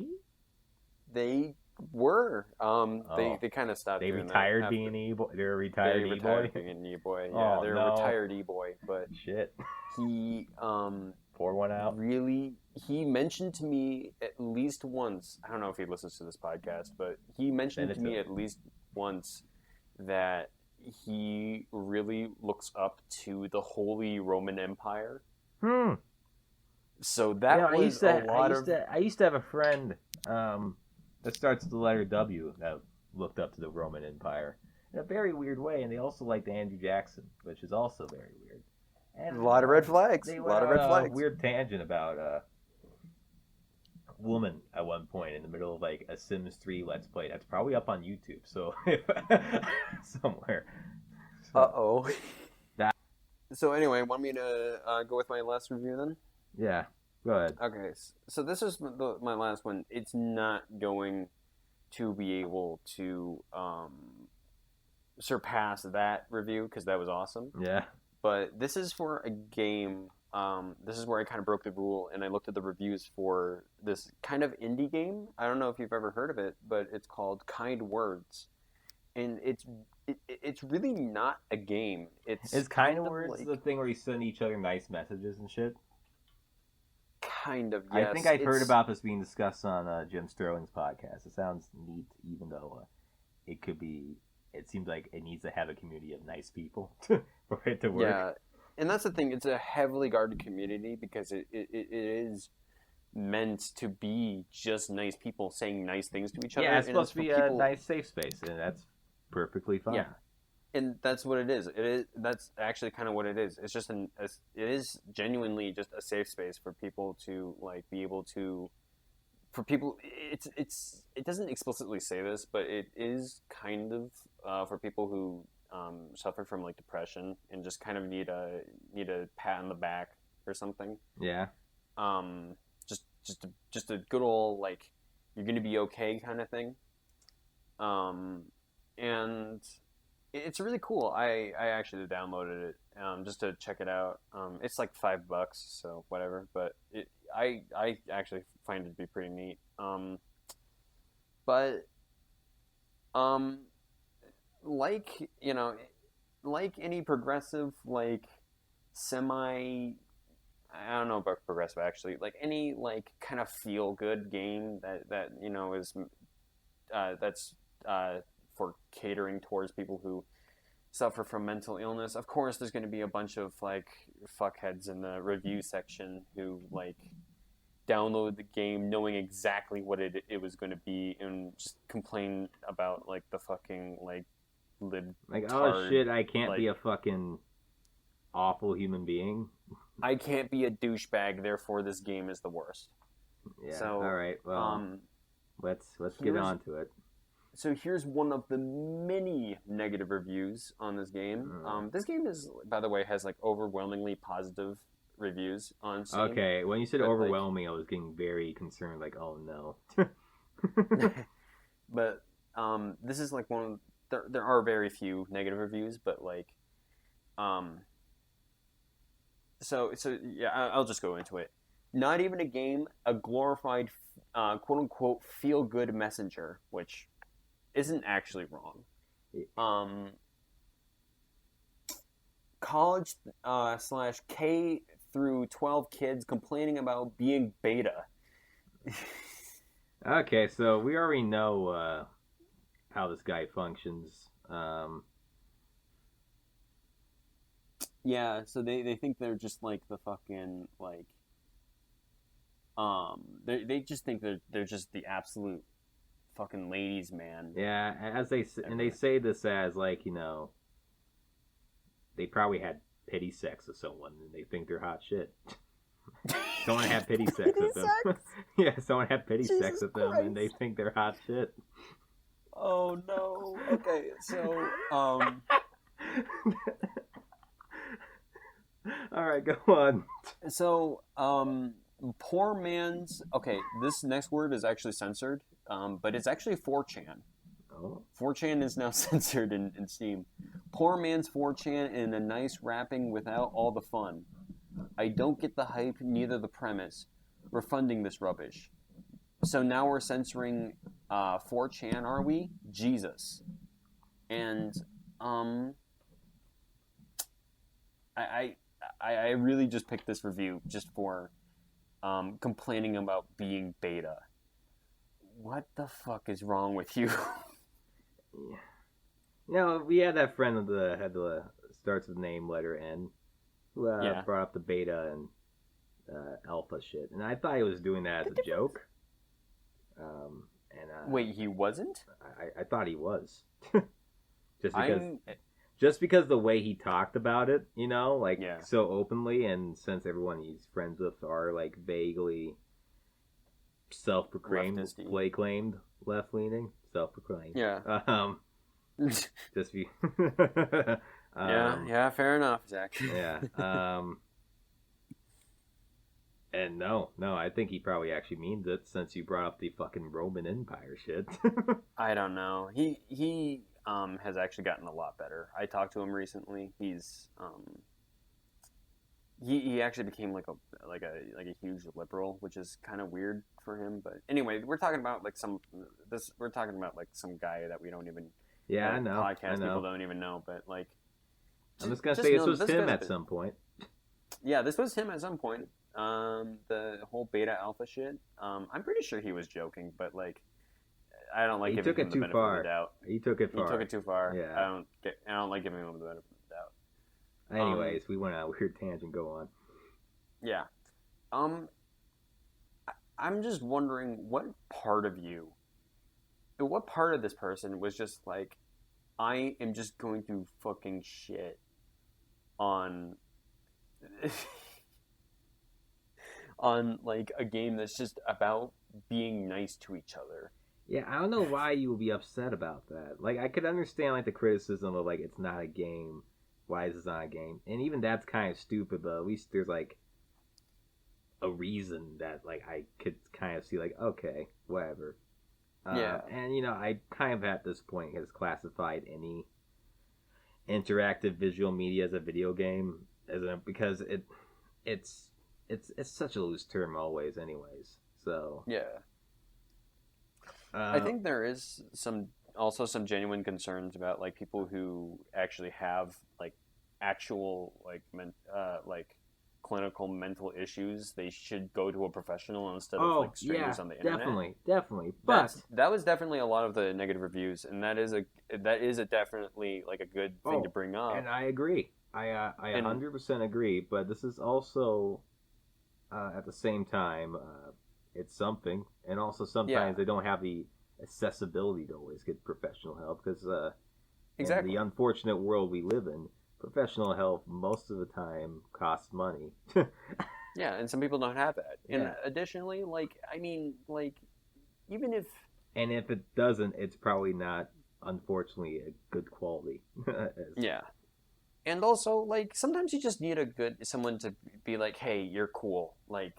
They were. They kind of stopped. They retired being an e-boy. They're a retired e-boy. Retired being an e-boy. Yeah, they're a retired e-boy. But shit. He pour one out. Really, he mentioned to me at least once. I don't know if he listens to this podcast, but he mentioned to me at least once that he really looks up to the Holy Roman Empire. So that was I used to have a friend that starts with the letter W that looked up to the Roman Empire in a very weird way, and they also liked Andrew Jackson, which is also very weird. And a lot of red flags. A lot of red flags. Weird tangent about a woman at one point in the middle of like a Sims 3 Let's Play. That's probably up on YouTube, so somewhere. So, So anyway, want me to go with my last review then? Yeah, go ahead. Okay, so this is my last one. It's not going to be able to surpass that review because that was awesome. Yeah. But this is for a game. This is where I kind of broke the rule, and I looked at the reviews for this kind of indie game. I don't know if you've ever heard of it, but it's called Kind Words, and it's really not a game. It's Kind Words like, the thing where you send each other nice messages and shit. Kind of. Yes. I think I've heard about this being discussed on Jim Sterling's podcast. It sounds neat, even though it could be. It seems like it needs to have a community of nice people for it to work. Yeah, and that's the thing. It's a heavily guarded community because it is meant to be just nice people saying nice things to each other. Yeah, it's supposed to be a nice safe space, and that's perfectly fine. Yeah, and that's what it is. That's actually kind of what it is. It's just it is genuinely just a safe space for people to like be able to. For people, it doesn't explicitly say this, but it is kind of for people who suffer from like depression and just kind of need a pat on the back or something. Yeah. Just a good old like you're gonna be okay kind of thing. And it's really cool. I actually downloaded it just to check it out. It's like $5, so whatever. But I actually find it to be pretty neat. But like like any progressive like semi. I don't know about progressive actually. Like any like kind of feel good game that is that's for catering towards people who suffer from mental illness. Of course, there's going to be a bunch of like fuckheads in the review section who like download the game knowing exactly what it was going to be and just complain about like the fucking like lib like oh shit I can't be a fucking awful human being. I can't be a douchebag, therefore this game is the worst. Yeah. So, all right. Well, let's get on to it. So here's one of the many negative reviews on this game. This game is, by the way, has like overwhelmingly positive reviews on Steam. Okay, when you said overwhelming, I was getting very concerned. Like, oh no. But this is like one. There are very few negative reviews, but like, So yeah, I'll just go into it. Not even a game, a glorified, quote unquote, feel good messenger, which isn't actually wrong. College slash K through 12 kids complaining about being beta. Okay, so we already know how this guy functions. Yeah, so they think they're just like the fucking like they just think they're just the absolute fucking ladies man. Yeah, and they say this as like, they probably had pity sex with someone and they think they're hot shit. Someone had pity sex with them. Yeah, someone had pity sex with them and they think they're hot shit. Oh no. Okay, so all right, go on. So poor man's okay, this next word is actually censored, but it's actually 4chan. Oh. 4chan is now censored in Steam. Poor man's 4chan in a nice wrapping without all the fun. I don't get the hype, neither the premise. We're funding this rubbish. So now we're censoring 4chan, are we? Jesus. And I really just picked this review just for complaining about being beta. What the fuck is wrong with you? Yeah. We had that friend that had the starts with name letter N, who brought up the beta and alpha shit, and I thought he was doing that as a joke. Wait, he wasn't? I thought he was. Just because the way he talked about it, so openly, and since everyone he's friends with are like vaguely self-proclaimed, left-leaning, self-proclaimed. Yeah. Just be. Yeah, fair enough, Zach. Yeah. And no, I think he probably actually means it since you brought up the fucking Roman Empire shit. I don't know. He has actually gotten a lot better. I talked to him recently. He's he actually became like a huge liberal, which is kind of weird for him. But anyway, we're talking about some guy that we don't even I know podcast people don't even know. But like, I'm just gonna say this was him at some point. Yeah, this was him at some point. The whole beta alpha shit. I'm pretty sure he was joking, but like, I don't like giving him the benefit of the doubt. He took it too far. Yeah. I don't like giving him the benefit of the doubt. Anyways, we went on a weird tangent. Go on. Yeah. I'm just wondering what part of this person was just like, I am just going to fucking shit on on like a game that's just about being nice to each other. Yeah, I don't know why you would be upset about that. Like, I could understand like the criticism of like it's not a game. Why is this not a game? And even that's kind of stupid, but at least there's like a reason that like I could kind of see like, okay, whatever. Yeah. And I kind of at this point has classified any interactive visual media as a video game because it's such a loose term always, anyways. So yeah. I think there is some genuine concerns about like people who actually have like actual like clinical mental issues. They should go to a professional instead of like strangers on the internet. Definitely. But that was definitely a lot of the negative reviews, and that is a definitely like a good thing to bring up. And I agree. I 100% agree. But this is also at the same time. It's something, and also sometimes they don't have the accessibility to always get professional help because in the unfortunate world we live in, professional help most of the time costs money. Yeah, and some people don't have that. And additionally, like, I mean, like, even if it doesn't, it's probably not, unfortunately, a good quality. Yeah. And also, like, sometimes you just need someone to be like, hey, you're cool. Like,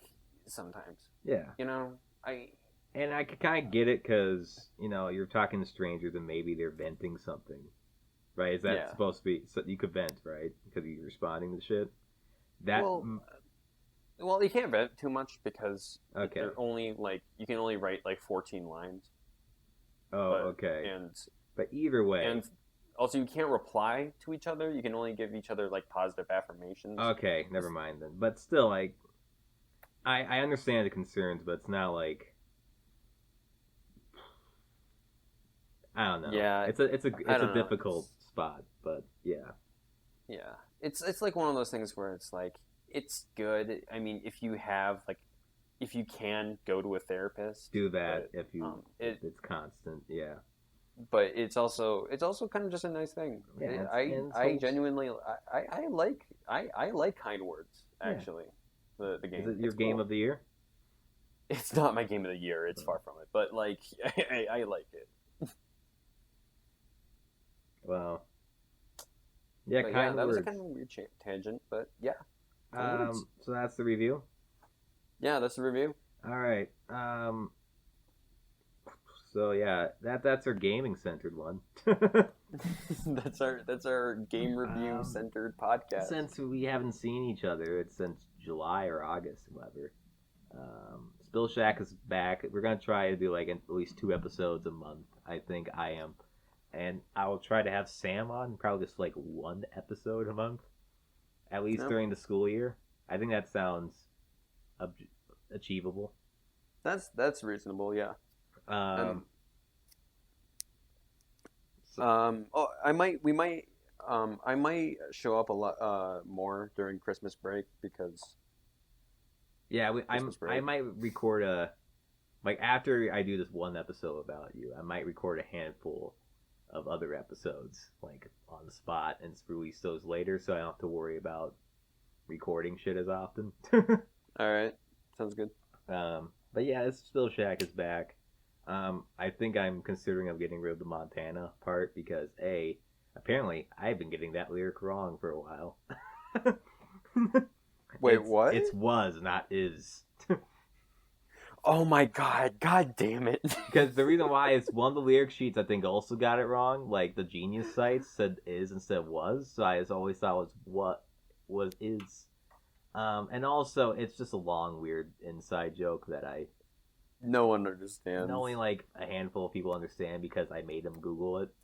sometimes. Yeah. And I could kind of get it because, you're talking to strangers and maybe they're venting something. Right? Is that supposed to be... So you could vent, right? Because you're responding to shit. That Well, you can't bet too much because okay. they're only you can only write 14 lines. Oh, okay. And but either way, and also you can't reply to each other. You can only give each other positive affirmations. Okay, never mind then. But still, I understand the concerns, but it's not like I don't know. Yeah, it's a difficult spot, but yeah. Yeah, it's like one of those things where it's it's good. I mean, if you have if you can go to a therapist, do that. If it's constant, yeah. But it's also kind of just a nice thing. Yeah, I genuinely I like kind words actually. Yeah. The game. Is it your game of the year? It's not my game of the year. It's far from it. But I like it. Wow. Yeah, but kind that words. was a kind of a weird tangent, but yeah. So that's the review. Yeah, that's the review. All right. So yeah, that's our gaming centered one. that's our game review centered podcast. Since we haven't seen each other, it's since July or August, whatever. Spill Shack is back. We're gonna try to do at least 2 episodes a month. I think I am, and I will try to have Sam on probably just 1 episode a month, at least during the school year. I think that sounds achievable. That's reasonable, yeah. I might show up a lot more during Christmas break because. Yeah, I might record after I do this 1 episode about you, I might record a handful of other episodes on the spot and release those later, so I don't have to worry about recording shit as often. All right, sounds good. But yeah, this Spill Shack is back. I think I'm considering of getting rid of the Montana part because apparently I've been getting that lyric wrong for a while. Wait, what? It's was, not is. Oh my god damn it. Because the reason why is one of the lyric sheets I think also got it wrong. The Genius sites said is instead of was, so I just always thought it was what was is. And also it's just a long, weird inside joke that no one understands. Only a handful of people understand because I made them Google it.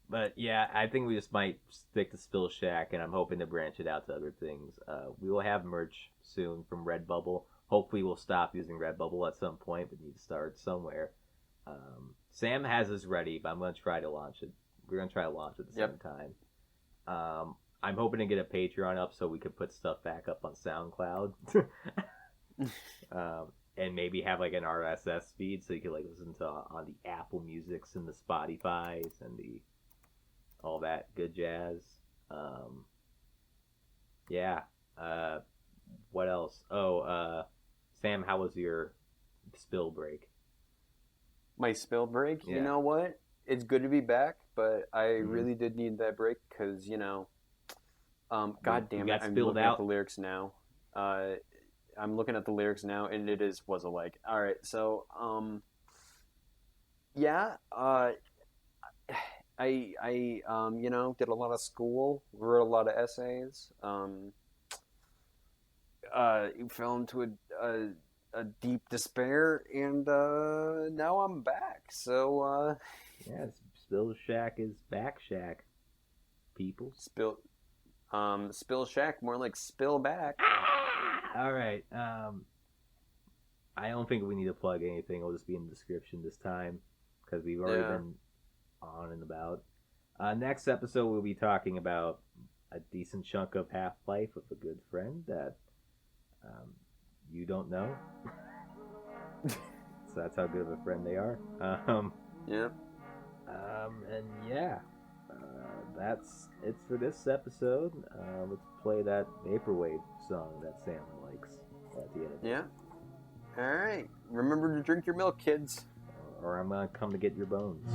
But yeah, I think we just might stick to Spill Shack, and I'm hoping to branch it out to other things. We will have merch soon from Redbubble. Hopefully we'll stop using Redbubble at some point, but need to start somewhere. Sam has his ready, but I'm going to try to launch it. We're going to try to launch it at the same time. I'm hoping to get a Patreon up so we could put stuff back up on SoundCloud. And maybe have an RSS feed so you can listen to on the Apple Musics and the Spotify's and the all that good jazz. Yeah. What else? Sam, how was your spill break? My spill break? Yeah. You know what? It's good to be back, but I really did need that break because, God damn it, I'm looking at the lyrics now. I'm looking at the lyrics now, and it was a all right, so, I did a lot of school, wrote a lot of essays, fell into a deep despair, and now I'm back. So yeah, Spill Shack is back shack, people. Spill Shack, more like spill back. All right. I don't think we need to plug anything. It'll just be in the description this time because we've already been on and about. Next episode, we'll be talking about a decent chunk of Half-Life with a good friend that you don't know. So that's how good of a friend they are. Yeah. And yeah, that's it for this episode. Let's play that Vaporwave song that Sam likes at the end. Yeah. All right. Remember to drink your milk, kids. Or I'm gonna come to get your bones.